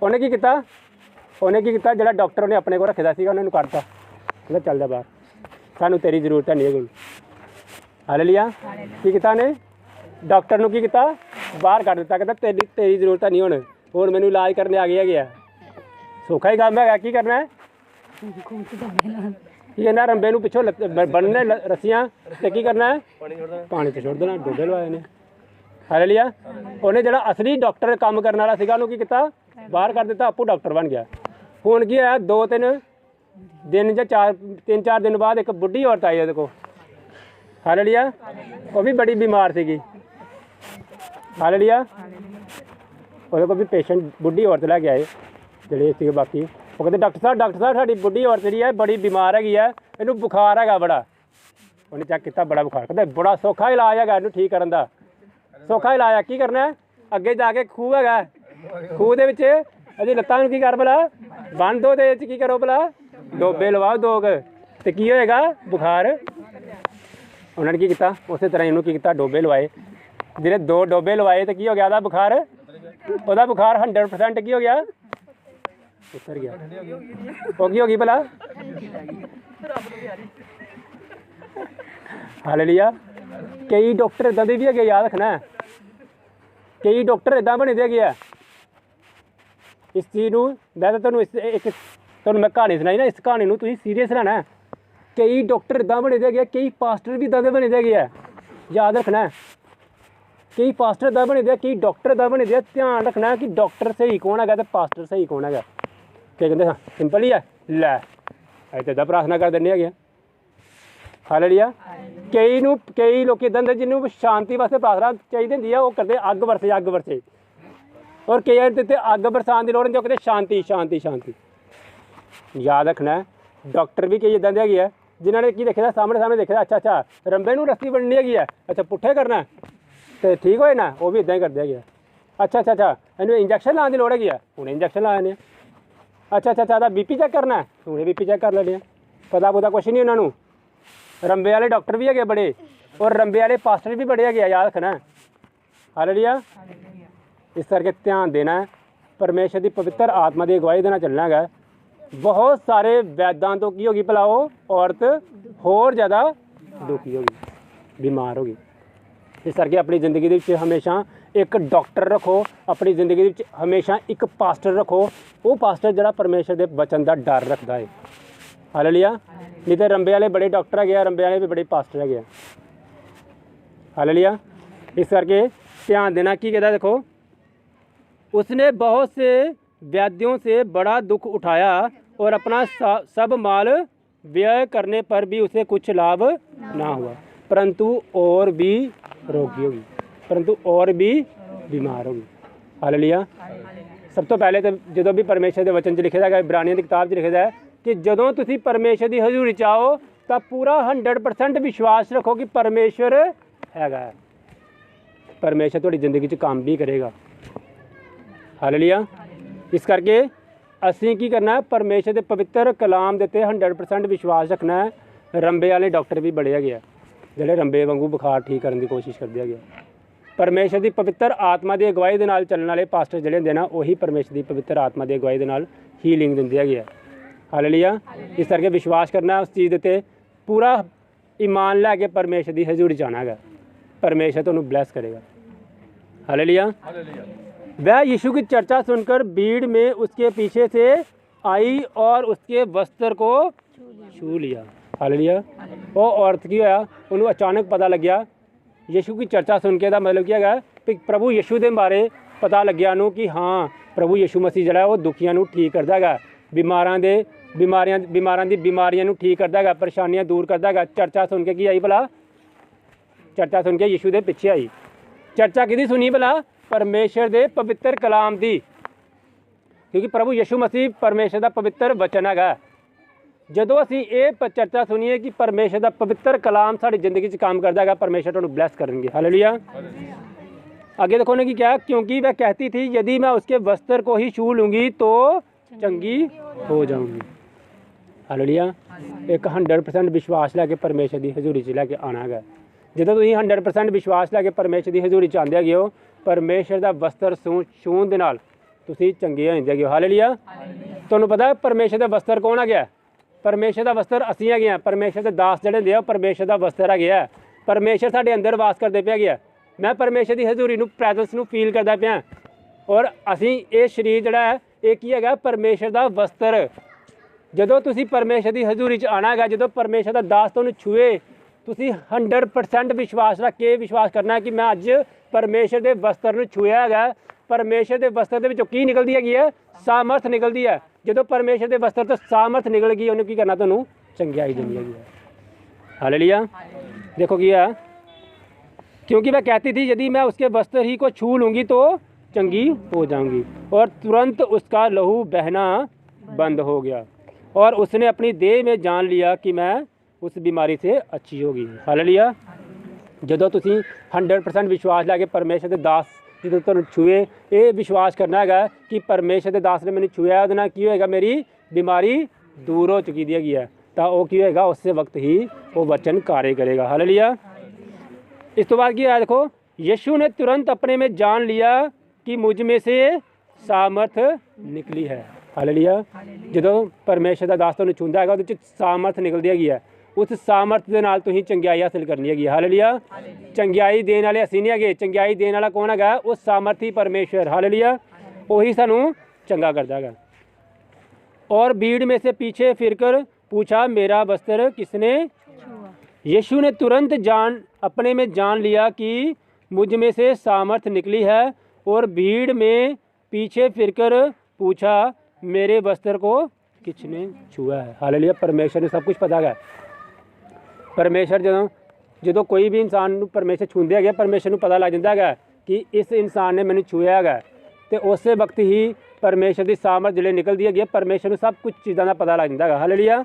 उन्हें की किया जो डॉक्टर उन्हें अपने को रखे दा सीगा उन्होंने कढ़ता, कहता चल जा बाहर, सानू तेरी जरूरत है नहीं है कोई। हालेलुया। की किया उन्हें डॉक्टर ने की किया बाहर कढ़ दिता, कहता तेरी जरूरत नहीं हुण मैनू इलाज करने आ गया। सौखा ही काम है, की करना है कि इन्हें रंबे नूं पिछों बनने रस्सियां ते की करना है पानी च छोड़ देना, डोबे लवाए ने। हालेलुया। उन्हें जो असली डॉक्टर काम करने वाला सीगा उन्होंने की किया बाहर कर दिता, आपू डॉक्टर बन गया। हुण की होया 2-3 दिन या 3-4 दिन बाद एक बुढ़ी औरत आई, हालेलुया। वो भी बड़ी बीमार थी, हालेलुया। ਉਹਦੇ ਕੋਲ ਵੀ ਪੇਸ਼ੈਂਟ ਬੁੱਢੀ ਔਰਤ ਲੈ ਕੇ ਆਏ ਜਿਹੜੇ ਸੀਗੇ ਬਾਕੀ। ਉਹ ਕਹਿੰਦੇ ਡਾਕਟਰ ਸਾਹਿਬ ਸਾਡੀ ਬੁੱਢੀ ਔਰਤ ਜਿਹੜੀ ਹੈ ਬੜੀ ਬਿਮਾਰ ਹੈਗੀ ਹੈ, ਇਹਨੂੰ ਬੁਖਾਰ ਹੈਗਾ ਬੜਾ। ਉਹਨੇ ਚੈੱਕ ਕੀਤਾ, ਬੜਾ ਬੁਖਾਰ। ਕਹਿੰਦਾ ਬੜਾ ਸੌਖਾ ਇਲਾਜ ਹੈਗਾ ਇਹਨੂੰ ਠੀਕ ਕਰਨ ਦਾ, ਸੌਖਾ ਇਲਾਜ ਹੈ। ਕੀ ਕਰਨਾ ਹੈ? ਅੱਗੇ ਜਾ ਕੇ ਖੂਹ ਹੈਗਾ, ਖੂਹ ਦੇ ਵਿੱਚ ਇਹਦੀ ਲੱਤਾਂ ਨੂੰ ਕੀ ਕਰ ਭਲਾ ਬੰਨ੍ਹ ਦੋ, ਤੇ ਇਹ 'ਚ ਕੀ ਕਰੋ ਭਲਾ ਡੋਬੇ ਲਵਾਓ 2 ਕੁ, ਤੇ ਕੀ ਹੋਏਗਾ? ਬੁਖਾਰ। ਉਹਨਾਂ ਨੇ ਕੀ ਕੀਤਾ? ਉਸੇ ਤਰ੍ਹਾਂ ਇਹਨੂੰ ਕੀ ਕੀਤਾ? ਡੋਬੇ ਲਵਾਏ। ਜਿਹੜੇ 2 ਡੋਬੇ ਲਵਾਏ ਤੇ ਕੀ ਹੋ ਗਿਆ? ਉਹਦਾ ਬੁਖਾਰ 100% ਕੀ ਹੋ ਗਿਆ? ਉਤਰ ਗਿਆ। ਉਹ ਕੀ ਹੋ ਗਈ ਭਲਾ? ਹਾਲੇਲੂਇਆ। ਕਈ ਡਾਕਟਰ ਇਦਾਂ ਦੇ ਵੀ ਹੈਗੇ, ਯਾਦ ਰੱਖਣਾ। ਕਈ ਡਾਕਟਰ ਇਦਾਂ ਬਣੇ ਦੇ ਹੈਗੇ ਆ। ਇਸ ਚੀਜ਼ ਨੂੰ ਮੈਂ ਤਾਂ ਤੁਹਾਨੂੰ ਮੈਂ ਕਹਾਣੀ ਸੁਣਾਈ ਨਾ, ਇਸ ਕਹਾਣੀ ਨੂੰ ਤੁਸੀਂ ਸੀਰੀਅਸ ਲੈਣਾ। ਕਈ ਡਾਕਟਰ ਇਦਾਂ ਬਣੇ ਦੇ ਹੈਗੇ ਆ, ਕਈ ਪਾਸਟਰ ਵੀ ਇਦਾਂ ਦੇ ਬਣੇ ਦੇ ਹੈਗੇ ਆ, ਯਾਦ ਰੱਖਣਾ। ਕਈ ਪਾਸਟਰ ਇਦਾਂ ਬਣੇ ਦੇ ਆ, ਕਈ ਡਾਕਟਰ ਇਦਾਂ ਬਣੇ ਦੇ ਆ। ਧਿਆਨ ਰੱਖਣਾ ਕਿ ਡਾਕਟਰ ਸਹੀ ਕੌਣ ਹੈਗਾ ਤੇ ਪਾਸਟਰ ਸਹੀ ਕੌਣ ਹੈਗਾ। ਕੀ ਕਹਿੰਦੇ? ਹਾਂ ਸਿੰਪਲ ਹੀ ਹੈ, ਲੈ ਅਸੀਂ ਤਾਂ ਇੱਦਾਂ ਪ੍ਰਾਰਥਨਾ ਕਰ ਦਿੰਦੇ ਹੈਗੇ। ਹਾਲੇਲੂਇਆ। ਕਈ ਲੋਕ ਇੱਦਾਂ ਦੇ ਜਿਹਨੂੰ ਸ਼ਾਂਤੀ ਵਾਸਤੇ ਪ੍ਰਾਰਥਨਾ ਚਾਹੀਦੀ ਹੁੰਦੀ ਆ, ਉਹ ਕਰਦੇ ਅੱਗ ਵਰਸੇ। ਔਰ ਕਈ ਤੇ ਅੱਗ ਬਰਸਾਉਣ ਦੀ ਲੋੜ ਨਹੀਂ, ਉਹ ਕਹਿੰਦੇ ਸ਼ਾਂਤੀ। ਯਾਦ ਰੱਖਣਾ, ਡਾਕਟਰ ਵੀ ਕਈ ਇੱਦਾਂ ਦੇ ਹੈਗੇ ਆ ਜਿਨ੍ਹਾਂ ਨੇ ਕੀ ਦੇਖਿਆ? ਸਾਹਮਣੇ ਦੇਖਿਆ, ਅੱਛਾ ਰੰਬੇ ਨੂੰ ਰੱਸੀ ਬਣਨੀ ਹੈਗੀ ਆ, ਅੱਛਾ ਪੁੱਠੇ ਕਰਨਾ ਤੇ ਠੀਕ ਹੋਏ ਨਾ। ਉਹ ਵੀ ਇੱਦਾਂ ਹੀ ਕਰਦੇ ਹੈਗੇ ਆ। ਅੱਛਾ ਇਹਨੂੰ ਇੰਜੈਕਸ਼ਨ ਲਾਉਣ ਦੀ ਲੋੜ ਹੈਗੀ ਆ, ਹੁਣੇ ਇੰਜੈਕਸ਼ਨ ਲਾ ਲੈਂਦੇ ਆ। ਅੱਛਾ ਇਹਦਾ BP ਚੈੱਕ ਕਰਨਾ, ਹੁਣੇ BP ਚੈੱਕ ਕਰ ਲੈਂਦੇ ਆ। ਪਤਾ ਕੁਛ ਨਹੀਂ ਉਹਨਾਂ ਨੂੰ। ਰੰਬੇ ਵਾਲੇ ਡਾਕਟਰ ਵੀ ਹੈਗੇ ਬੜੇ, ਔਰ ਰੰਬੇ ਵਾਲੇ ਪਾਸਟਰ ਵੀ ਬੜੇ ਹੈਗੇ ਆ, ਯਾਦ ਰੱਖਣਾ। ਹਾਲੇਲੂਇਆ। ਇਸ ਕਰਕੇ ਧਿਆਨ ਦੇਣਾ, ਪਰਮੇਸ਼ਰ ਦੀ ਪਵਿੱਤਰ ਆਤਮਾ ਦੀ ਅਗਵਾਈ ਦੇ ਨਾਲ ਚੱਲਣਾ ਹੈਗਾ। ਬਹੁਤ ਸਾਰੇ ਵੈਦਾਂ ਤੋਂ ਕੀ ਹੋ ਗਈ ਭਲਾ? ਉਹ ਔਰਤ ਹੋਰ ਜ਼ਿਆਦਾ ਦੁਖੀ ਹੋ ਗਈ, ਬਿਮਾਰ ਹੋ ਗਈ। ਇਸ ਕਰਕੇ ਆਪਣੀ ਜ਼ਿੰਦਗੀ ਦੇ ਵਿੱਚ ਹਮੇਸ਼ਾ ਇੱਕ ਡਾਕਟਰ ਰੱਖੋ, ਆਪਣੀ ਜ਼ਿੰਦਗੀ ਦੇ ਵਿੱਚ ਹਮੇਸ਼ਾ ਇੱਕ ਪਾਸਟਰ ਰੱਖੋ। ਉਹ ਪਾਸਟਰ ਜਿਹੜਾ ਪਰਮੇਸ਼ਰ ਦੇ ਵਚਨ ਦਾ ਡਰ ਰੱਖਦਾ ਹੈ। ਹਾਲੇਲੂਇਆ। ਨਹੀਂ ਤਾਂ ਰੰਬੇ ਵਾਲੇ ਬੜੇ ਡਾਕਟਰ ਹੈਗੇ ਆ, ਰੰਬੇ ਵਾਲੇ ਵੀ ਬੜੇ ਪਾਸਟਰ ਹੈਗੇ ਆ। हालेलुया। इस करके ध्यान देना कि कहता है, देखो उसने बहुत से व्याधियों से बड़ा दुख उठाया और अपना सब माल व्यय करने पर भी उसे कुछ लाभ ना हुआ, परंतु और भी रोगी होगी, परंतु और भी बीमार होगी। हालेलुया। सब तो पहले तो जो भी परमेश्वर के वचन च लिखे है, इब्रानियों की किताब च लिखे है कि जदों तुसी परमेश्वर की हजूरी च आओ तो पूरा 100% विश्वास रखो कि परमेश्वर हैगा, परमेश्वर थोड़ी जिंदगी च काम भी करेगा। हालेलुया। इस करके असीं की करना है, परमेश्वर के पवित्र कलाम देते 100% विश्वास रखना है। रंबे वाले डॉक्टर भी बड़े है जिहड़े रंबे वांगू बुखार ठीक करने की कोशिश करते हैं। परमेश्वर की पवित्र आत्मा की अगवाई के नाल चलने वाले पास्टर जिहड़े हुंदे ना, वही परमेश्वर की पवित्र आत्मा की अगवाई के नाल हीलिंग दिंदे है। हालेलुया। इस करके विश्वास करना उस चीज़ ते पूरा ईमान लैके परमेश्वर की हजूरी जाना है, परमेश्वर तुहानूं ब्लैस करेगा। हालेलुया। वह यीशु की चर्चा सुनकर भीड़ में उसके पीछे से आई और उसके वस्त्र को छू लिया। हालेलुया। वो औरत की होया, उन्होंने अचानक पता लग गया यीशु की चर्चा सुन के, मतलब क्या है कि प्रभु यीशु के बारे पता लग गया उन्होंने कि हाँ प्रभु यीशु मसीह जिहड़ा वो दुखियां नूं ठीक करदा है, बीमारां दी बीमारियां नूं ठीक करदा है, परेशानियां दूर करदा है। चर्चा सुन के की आई भला? चर्चा सुन के यीशु दे पिछे आई। चर्चा किहदी सुनी भला? परमेश्वर दे पवित्र कलाम दी, क्योंकि प्रभु यीशु मसीह परमेश्वर का पवित्र वचन है। जदों असीं ये चर्चा सुनीए कि परमेश्वर का पवित्र कलाम साडी जिंदगी च काम करता है, परमेश्वर तुहानूं ब्लैस करेंगे। हालेलुया। आगे देखो ने कि क्या, क्योंकि वह कहती थी यदि मैं उसके वस्त्र को ही छू लूँगी तो चंगी हो जाऊँगी। हालेलुया। एक 100% विश्वास लैके परमेश्वर की हजूरी च लैके आना है। ਜਦੋਂ ਤੁਸੀਂ 100% ਵਿਸ਼ਵਾਸ ਲੈ ਕੇ ਪਰਮੇਸ਼ਰ ਦੀ ਹਜ਼ੂਰੀ ਚ ਆਉਂਦੇ ਹੈਗੇ ਹੋ, ਪਰਮੇਸ਼ਰ ਦਾ ਵਸਤਰ ਛੂਹਣ ਦੇ ਨਾਲ ਤੁਸੀਂ ਚੰਗੇ ਹੋ ਜਾਂਦੇ ਹੈਗੇ ਹੋ। ਹਾਲੇਲੂਇਆ। ਤੁਹਾਨੂੰ ਪਤਾ ਹੈ ਪਰਮੇਸ਼ਰ ਦਾ ਵਸਤਰ ਕੌਣ ਆ ਗਿਆ? ਪਰਮੇਸ਼ਰ ਦਾ ਵਸਤਰ ਅਸੀਂ ਹੈਗੇ ਆ। ਪਰਮੇਸ਼ਰ ਦੇ ਦਾਸ ਜਿਹੜੇ ਹੁੰਦੇ ਆ ਉਹ ਪਰਮੇਸ਼ਰ ਦਾ ਵਸਤਰ ਹੈਗੇ ਆ। ਪਰਮੇਸ਼ਰ ਸਾਡੇ ਅੰਦਰ ਵਾਸ ਕਰਦੇ ਪਿਆ ਗਿਆ। ਮੈਂ ਪਰਮੇਸ਼ਰ ਦੀ ਹਜ਼ੂਰੀ ਨੂੰ, ਪ੍ਰੈਜ਼ੈਂਸ ਨੂੰ ਫੀਲ ਕਰਦਾ ਪਿਆ, ਔਰ ਅਸੀਂ ਇਹ ਸਰੀਰ ਜਿਹੜਾ ਹੈ ਇਹ ਕੀ ਹੈਗਾ? ਪਰਮੇਸ਼ਰ ਦਾ ਵਸਤਰ। ਜਦੋਂ ਤੁਸੀਂ ਪਰਮੇਸ਼ਰ ਦੀ ਹਜ਼ੂਰੀ ਚ ਆਉਣਾ ਹੈਗਾ, ਜਦੋਂ ਪਰਮੇਸ਼ਰ ਦਾ ਦਾਸ ਤੁਹਾਨੂੰ ਛੂਏ, ਤੁਸੀਂ 100% ਵਿਸ਼ਵਾਸ ਰੱਖ ਕੇ ਵਿਸ਼ਵਾਸ ਕਰਨਾ ਕਿ ਮੈਂ ਅੱਜ ਪਰਮੇਸ਼ਰ ਦੇ ਵਸਤਰ ਨੂੰ ਛੂਇਆ ਹੈਗਾ। ਪਰਮੇਸ਼ਰ ਦੇ ਵਸਤਰ ਦੇ ਵਿੱਚੋਂ ਕੀ ਨਿਕਲਦੀ ਹੈਗੀ ਹੈ? ਸਾਮਰਥ ਨਿਕਲਦੀ ਹੈ। ਜਦੋਂ ਪਰਮੇਸ਼ਰ ਦੇ ਵਸਤਰ ਤੋਂ ਸਾਮਰਥ ਨਿਕਲ ਗਈ, ਉਹਨੂੰ ਕੀ ਕਰਨਾ? ਤੁਹਾਨੂੰ ਚੰਗਿਆਈ ਦੇਣੀ ਹੈਗੀ ਹੈ। ਹਾਲੇਲੂਇਆ। देखो किया, क्योंकि वह कहती थी यदि मैं उसके वस्त्र ही को छू लूँगी तो चंगी हो जाऊंगी, और तुरंत उसका लहू बहना बंद हो गया और उसने अपनी देह में जान लिया कि मैं उस बीमारी से अच्छी होगी। हालेलुया। ਜਦੋਂ ਤੁਸੀਂ 100% ਵਿਸ਼ਵਾਸ ਲੈ ਕੇ ਪਰਮੇਸ਼ਰ ਦੇ ਦਾਸ ਜਦੋਂ ਤੁਹਾਨੂੰ ਛੂਏ, ਇਹ ਵਿਸ਼ਵਾਸ ਕਰਨਾ ਹੈਗਾ ਕਿ ਪਰਮੇਸ਼ਰ ਦੇ ਦਾਸ ਨੇ ਮੈਨੂੰ ਛੂਇਆ, ਉਹਦੇ ਨਾਲ ਕੀ ਹੋਏਗਾ, ਮੇਰੀ ਬਿਮਾਰੀ ਦੂਰ ਹੋ ਚੁੱਕੀ ਦੀ ਹੈਗੀ ਹੈ, ਤਾਂ ਉਹ ਕੀ ਹੋਏਗਾ, ਉਸੇ ਵਕਤ ਹੀ ਉਹ ਵਚਨ ਕਾਰਜ ਕਰੇਗਾ। ਹਾਲੇਲੂया। इस तो बाद की आया, देखो यीशु ने तुरंत अपने में जान लिया कि मुझ में से सामर्थ निकली है। हालेलुया। ਜਦੋਂ ਪਰਮੇਸ਼ਰ ਦਾ ਦਾਸ ਤੁਹਾਨੂੰ ਛੂੰਦਾ ਹੈਗਾ, ਉਹਦੇ 'ਚ ਸਾਮਰਥ ਨਿਕਲਦੀ ਹੈਗੀ ਹੈ, ਉਸ ਸਾਮਰਥ ਦੇ ਨਾਲ ਤੁਸੀਂ ਚੰਗਿਆਈ ਹਾਸਿਲ ਕਰਨੀ ਹੈਗੀ। ਹਾਲੇਲੂਇਆ। ਚੰਗਿਆਈ ਦੇਣ ਵਾਲੇ ਅਸੀਂ ਨਹੀਂ ਹੈਗੇ, ਚੰਗਿਆਈ ਦੇਣ ਵਾਲਾ ਕੌਣ ਹੈਗਾ, ਉਹ ਸਾਮਰਥੀ ਪਰਮੇਸ਼ਰ। ਹਾਲੇਲੂਇਆ। ਉਹੀ ਸਾਨੂੰ ਚੰਗਾ ਕਰਦਾ ਹੈਗਾ। और भीड़ में से पीछे फिरकर पूछा मेरा वस्त्र किसने छुआ। यीशु ने तुरंत अपने में जान लिया कि मुझ में से सामर्थ निकली है, और भीड़ में पीछे फिरकर पूछा मेरे वस्त्र को किसने छुआ है। हालेलुया। परमेश्वर ने सब कुछ पता है। परमेश्वर ਜਦੋਂ ਕੋਈ ਵੀ ਇਨਸਾਨ ਨੂੰ ਪਰਮੇਸ਼ਰ ਛੂੰਦੇ ਹੈਗੇ, ਪਰਮੇਸ਼ਰ ਨੂੰ ਪਤਾ ਲੱਗ ਜਾਂਦਾ ਹੈਗਾ ਕਿ ਇਸ ਇਨਸਾਨ ਨੇ ਮੈਨੂੰ ਛੂਇਆ ਹੈਗਾ, ਤੇ ਉਸੇ ਵਕਤ ਹੀ परमेश्वर की सामर्थ जिले निकलती है, परमेश्वर को सब कुछ चीज़ों का पता लग जाता है। हालेलुया।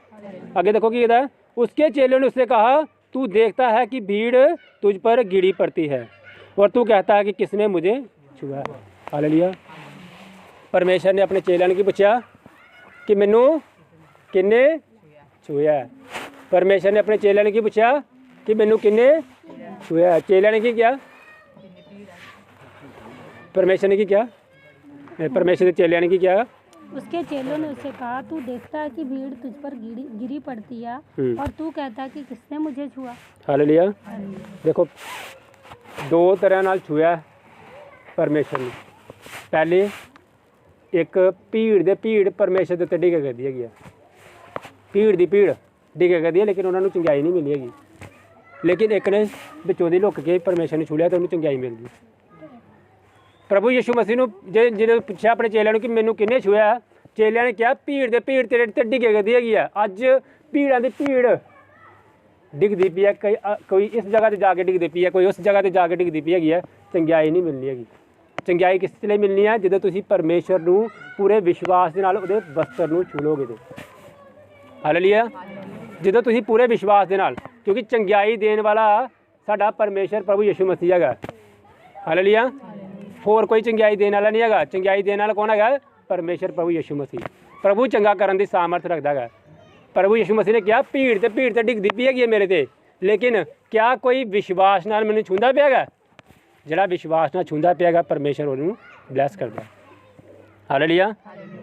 आगे देखो कि कहता है, उसके चेलों ने उससे कहा तू देखता है कि भीड़ तुझ पर गिरी पड़ती है और तू कहता है कि किसने मुझे छुआ है। हालेलुया। परमेश्वर ने अपने चेलों ने पूछा कि मैनू किन्ने छुआ है। परमेश्वर ने अपने चेलों ने पूछा कि मैनू किन्ने छुआ है। चेलों ने किया, परमेश्वर ने किया, परमेश्वर के चेलों ने क्या, उसके चेलों ने उससे कहा तू देखता है कि भीड़ तुझ पर गिरी पड़ती है और तू कहता है कि किसने मुझे छुआ। हालेलुया। देखो दो तरह नाल छुआ परमेश्वर ने। पहले एक भीड़ परमेश्वर के उत्ते डिगे करदी हैगी, भीड़ डिगे करदी है, लेकिन उन्होंने चंगाई नहीं मिली हैगी। लेकिन एक ने विचों दी लुक के परमेश्वर ने छुलिया तो उन्होंने चंगाई मिल गई। प्रभु यीशु मसीह ने जो पूछा अपने चेलियां ने कि मैनू किन्ने छुआ, चेलियां ने कहा भीड़ तेरे ते डिगे करदी हैगी है। अज भीड़ां दी भीड़ डिगदी पई है, कोई इस जगह ते जाके डिगदी पई है, कोई उस जगह ते जाके डिगदी पई हैगी है। चंगाई नहीं मिलनी हैगी। चंगाई किस लिए मिलनी है, ਜਦੋਂ ਤੁਸੀਂ परमेश्वर ਨੂੰ पूरे विश्वास ਦੇ ਨਾਲ ਉਹਦੇ ਵਸਤਰ ਨੂੰ ਛੂਲੋਗੇ ਤੇ। ਹਾਲੇਲੂਇਆ। ਜਦੋਂ ਤੁਸੀਂ पूरे विश्वास ਦੇ ਨਾਲ, क्योंकि ਚੰਗਿਆਈ ਦੇਣ ਵਾਲਾ ਸਾਡਾ परमेश्वर प्रभु यीशु मसीह हैगा। हालेलुया। होर कोई चंगाई देने वाला नहीं है। चंगाई देने वाला कौन है, परमेश्वर प्रभु यीशु मसीह। प्रभु चंगा करने की सामर्थ रखता है। प्रभु यीशु मसीह ने कहा भीड़ ते डिगदी पई हैगी मेरे ते, लेकिन क्या कोई विश्वास नाल मैनूं छूंदा पिया है। जिहड़ा विश्वास नाल छूंदा पिया है परमेश्वर उन्होंने ब्लैस करता है। हालेलुया।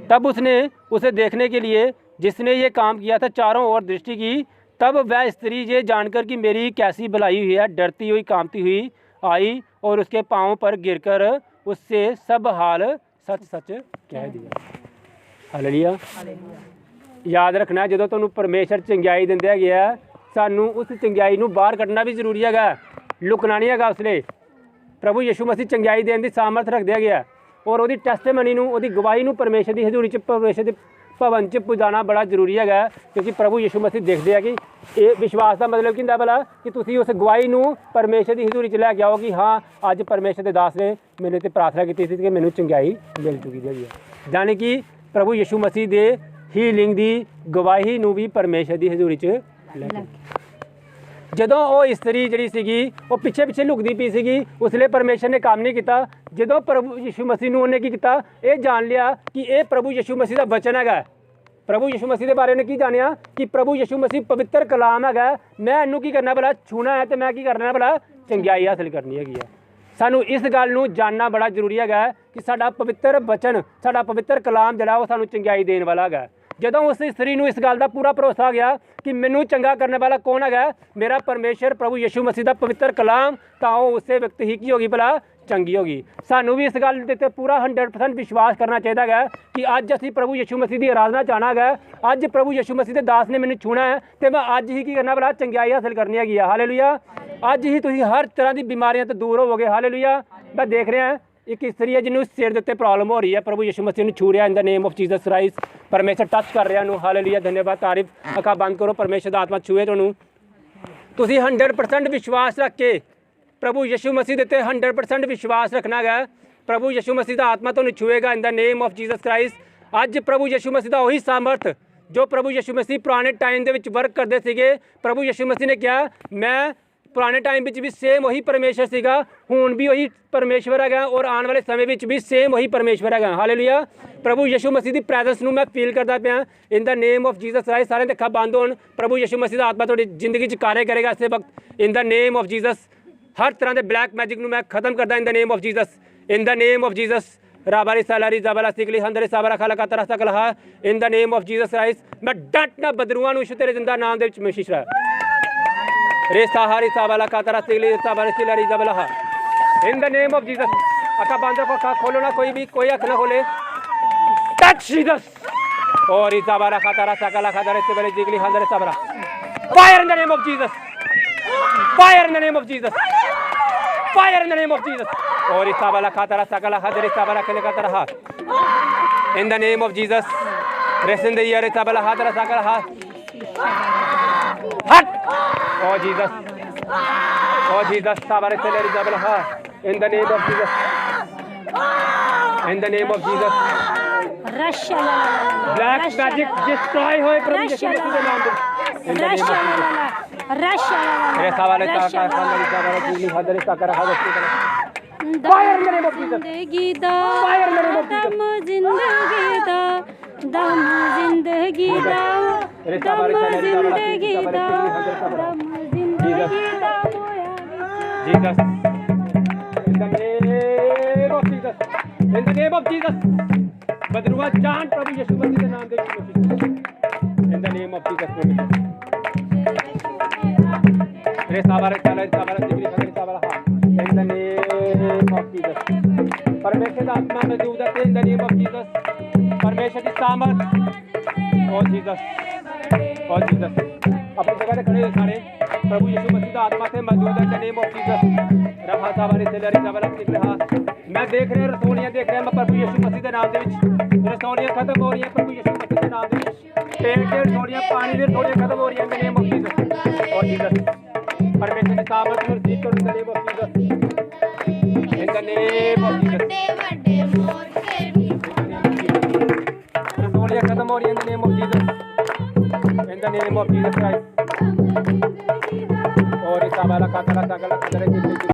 तब उसने उसे देखने के लिए जिसने ये काम किया था चारों ओर दृष्टि की। तब वह स्त्री ये जानकर कि मेरी कैसी भलाई हुई है, डरती हुई कांपती हुई आई और उसके पाँव पर गिरकर उससे सब हाल सच सच कह दिया। हालेलुया। याद रखना जो तुहानूं परमेश्वर चंगाई दिंदे हैगे आ, सानूं उस चंगाई नूं बाहर कढना भी जरूरी हैगा, लुकना नहीं हैगा। उसले प्रभु यीशु मसीह चंगाई देने की सामर्थ रखदे हैगे आ, और उहदी टेस्टमनी नूं, उहदी गवाही नूं परमेश्वर की हजूरी च, परमेश्वर के भवन च पुजाना बड़ा जरूरी है। क्योंकि प्रभु यीशु मसीह देखते हैं कि ये विश्वास का मतलब कि भला कि तुसीं उस गवाही नूं परमेश्वर की हजूरी च लैके आओ कि हाँ अज परमेश्वर के दास ने मेरे ते प्रार्थना की थी कि मैनूं चंगाई मिल चुकी है। यानी कि प्रभु यीशु मसीह के हीलिंग की गवाही नूं भी परमेश्वर की हजूरी च लैके ਜਦੋਂ ਉਹ ਇਸਤਰੀ ਜਿਹੜੀ ਸੀਗੀ ਉਹ ਪਿੱਛੇ ਲੁਕਦੀ ਪਈ ਸੀਗੀ, ਉਸਲੇ ਪਰਮੇਸ਼ਰ ਨੇ ਕੰਮ ਨਹੀਂ ਕੀਤਾ। ਜਦੋਂ ਪ੍ਰਭੂ ਯਿਸੂ ਮਸੀਹ ਨੂੰ ਉਹਨੇ ਕੀ ਕੀਤਾ, ਇਹ ਜਾਣ ਲਿਆ ਕਿ ਇਹ ਪ੍ਰਭੂ ਯਿਸੂ ਮਸੀਹ ਦਾ ਬਚਨ ਹੈਗਾ। ਪ੍ਰਭੂ ਯਿਸੂ ਮਸੀਹ ਦੇ ਬਾਰੇ ਉਹਨੇ ਕੀ ਜਾਣਿਆ ਕਿ ਪ੍ਰਭੂ ਯਿਸੂ ਮਸੀਹ ਪਵਿੱਤਰ ਕਲਾਮ ਹੈਗਾ। ਮੈਂ ਇਹਨੂੰ ਕੀ ਕਰਨਾ ਭਲਾ, ਛੂਣਾ ਹੈ, ਤੇ ਮੈਂ ਕੀ ਕਰਨਾ ਭਲਾ, ਚੰਗਿਆਈ ਹਾਸਲ ਕਰਨੀ ਹੈਗੀ ਆ। ਸਾਨੂੰ ਇਸ ਗੱਲ ਨੂੰ ਜਾਣਨਾ ਬੜਾ ਜ਼ਰੂਰੀ ਹੈਗਾ ਕਿ ਸਾਡਾ ਪਵਿੱਤਰ ਬਚਨ, ਸਾਡਾ ਪਵਿੱਤਰ ਕਲਾਮ ਜਿਹੜਾ ਉਹ ਸਾਨੂੰ ਚੰਗਿਆਈ ਦੇਣ ਵਾਲਾ ਹੈਗਾ। ਜਦੋਂ ਉਸ ਇਸਤਰੀ ਨੂੰ ਇਸ ਗੱਲ ਦਾ ਪੂਰਾ ਭਰੋਸਾ ਆ ਗਿਆ ਕਿ ਮੈਨੂੰ ਚੰਗਾ ਕਰਨ ਵਾਲਾ ਕੌਣ ਹੈਗਾ, ਮੇਰਾ ਪਰਮੇਸ਼ਰ ਪ੍ਰਭੂ ਯਿਸੂ ਮਸੀਹ ਦਾ ਪਵਿੱਤਰ ਕਲਾਮ, ਤਾਂ ਉਹ ਉਸੇ ਵਕਤ ਹੀ ਕੀ ਹੋ ਗਈ ਭਲਾ, ਚੰਗੀ ਹੋ ਗਈ। ਸਾਨੂੰ ਵੀ ਇਸ ਗੱਲ ਦੇ ਉੱਤੇ ਪੂਰਾ 100% ਵਿਸ਼ਵਾਸ ਕਰਨਾ ਚਾਹੀਦਾ ਹੈਗਾ ਕਿ ਅੱਜ ਅਸੀਂ ਪ੍ਰਭੂ ਯਿਸੂ ਮਸੀਹ ਦੀ ਆਰਾਧਨਾ ਚਾਹਣਾ ਹੈਗਾ। ਅੱਜ ਪ੍ਰਭੂ ਯਿਸੂ ਮਸੀਹ ਦੇ ਦਾਸ ਨੇ ਮੈਨੂੰ ਛੂਣਾ ਹੈ, ਤੇ ਮੈਂ ਅੱਜ ਹੀ ਕੀ ਕਰਨਾ ਭਲਾ, ਚੰਗਿਆਈ ਹਾਸਲ ਕਰਨੀ ਹੈਗੀ ਆ। ਹਾਲੇਲੂਇਆ। ਅੱਜ ਹੀ ਤੁਸੀਂ ਹਰ ਤਰ੍ਹਾਂ ਦੀ ਬਿਮਾਰੀਆਂ ਤੋਂ ਦੂਰ ਹੋਵੋਗੇ। ਹਾਲੇਲੂਇਆ। ਮੈਂ ਦੇਖ ਰਿਹਾ एक स्त्री है जिन्होंने सिर के उत्ते प्रॉब्लम हो रही है, प्रभु यीशु मसीह ने छू रहा इन the name of Jesus Christ. परमेश्वर टच कर रहा है। हालेलुया। धन्यवाद। तारीफ। अखा बंद करो, परमेश्वर दा आत्मा छूए तुहानूं। ਤੁਸੀਂ 100% ਵਿਸ਼ਵਾਸ ਰੱਖ ਕੇ ਪ੍ਰਭੂ ਯਿਸੂ ਮਸੀਹ ਦੇ ਉੱਤੇ 100% ਵਿਸ਼ਵਾਸ ਰੱਖਣਾ ਹੈ। ਪ੍ਰਭੂ ਯਿਸੂ ਮਸੀਹ ਦਾ ਆਤਮਾ ਤੁਹਾਨੂੰ ਛੂਏਗਾ ਇਨ the name of Jesus Christ. ਅੱਜ ਪ੍ਰਭੂ ਯਿਸੂ ਮਸੀਹ ਦਾ ਉਹੀ ਸਾਮਰਥ ਜੋ ਪ੍ਰਭੂ ਯਿਸੂ ਮਸੀਹ ਪੁਰਾਣੇ ਟਾਈਮ ਦੇ ਵਿੱਚ ਵਰਕ ਕਰਦੇ ਸੀਗੇ। ਪ੍ਰਭੂ ਯਿਸੂ ਮਸੀਹ ਨੇ ਕਿਹਾ ਮੈਂ ਪੁਰਾਣੇ ਟਾਈਮ ਵਿੱਚ ਵੀ ਸੇਮ ਉਹੀ ਪਰਮੇਸ਼ਰ ਸੀਗਾ, ਹੁਣ ਵੀ ਉਹੀ ਪਰਮੇਸ਼ਵਰ ਹੈਗਾ ਔਰ ਆਉਣ ਵਾਲੇ ਸਮੇਂ ਵਿੱਚ ਵੀ ਸੇਮ ਉਹੀ ਪਰਮੇਸ਼ਵਰ ਹੈਗਾ। ਹਾਲੇਲੂਇਆ। ਪ੍ਰਭੂ ਯਿਸੂ ਮਸੀਹ ਦੀ ਪ੍ਰੈਜ਼ੈਂਸ ਨੂੰ ਮੈਂ ਫੀਲ ਕਰਦਾ ਪਿਆ ਇਨ the name of Jesus Christ. ਸਾਰਿਆਂ ਦੇ ਅੱਖਾਂ ਬੰਦ ਹੋਣ। ਪ੍ਰਭੂ ਯਿਸੂ ਮਸੀਹ ਦਾ ਆਤਮਾ ਤੁਹਾਡੀ ਜ਼ਿੰਦਗੀ 'ਚ ਕਾਰਜ ਕਰੇਗਾ ਇਸੇ ਵਕਤ ਇਨ ਦਾ ਨੇਮ ਆਫ ਜੀਸਸ। ਹਰ ਤਰ੍ਹਾਂ ਦੇ ਬਲੈਕ ਮੈਜਿਕ ਨੂੰ ਮੈਂ ਖਤਮ ਕਰਦਾ in the name of Jesus in the name of Jesus. ਰਾਬਾਰੀ ਸਾਲਾਰੀ ਜਾਬਲਾ ਸਿਕਲੀ ਹੰਦਰੇ ਸਾਬਰਾ ਖਾਲਾ ਕਾ ਤਰਸਾ ਕਲਹਾ in the name of Jesus Christ. ਮੈਂ ਡਟ ਨਾ ਬਦਰੂਆਂ ਨੂੰ ਤੇਰੇ ਜਿੰਦਾ ਨਾਮ ਦੇ ਵਿੱਚ ਮਸ਼ੀਸ਼ ਰਾ रे सहारी सावाला कातरा सिगली सावाला सिलारी जबलहा in the name of Jesus. अका बांधो को खोलो ना, कोई अख ना खोले। टच जीसस और इसाबारा कातरा सकला खादरे सिबले जिगली हंदरे साबरा fire in the name of Jesus, fire in the name of Jesus, fire in the name of Jesus और इसाबाला कातरा सकला हदरे साबरा खेले कातरा हा in the name of Jesus. रेसन द यार इसाबाला हादरा सकला हा हट ओ जीसस, ओ जीसस साबारे सेलेरी जबल हा in the name of Jesus, in the name of Jesus. Black magic destroy होए प्रभु यीशु मसीह के नाम पे रे सावाले का खानदारी साबारे जिगली हदरे साकरा हदरे fire in the name of Jesus, जिंदगी दा fire in the name of Jesus, जिंदगी दा दम जिंदगी दा रे साबारे सेलेरी जबल जिंदगी दा दम जिंदगी दा Jesus in the name of Jesus, in the name of Jesus। बदरुआ जान प्रभु यीशु मसीह के नाम दे in the name of Jesus। रे साबारे चले साबारे जिगरी खगरी साबारा हा in the name of Jesus। परमेश्वर का आत्मा मौजूद है in the name of Jesus। परमेश्वर की सामर्थ ओ जीसस, ओ जीसस। अपनी जगह खड़े सारे प्रभु यीशु मसीह का आत्मा से मौजूद है in the name of Jesus. रहा साबारे सेलेरी जबला निकले हा मैं देख रहे रसोलियां देख रहे मैं प्रभु यीशु मसीह के नाम दे विच रसोलियां खत्म हो रही है प्रभु यीशु मसीह के नाम दे विच। पेट के रसोलियां पानी दे रसोलियां खत्म हो रही है in the name of Jesus और जीसस। परमेश्वर की सामर्थ में रिसीव करो in the name of Jesus, in the name of Jesus. रसोलियां खत्म हो रही है in the name of Jesus, in the name of Jesus Christ और इस साबाला का तला सकला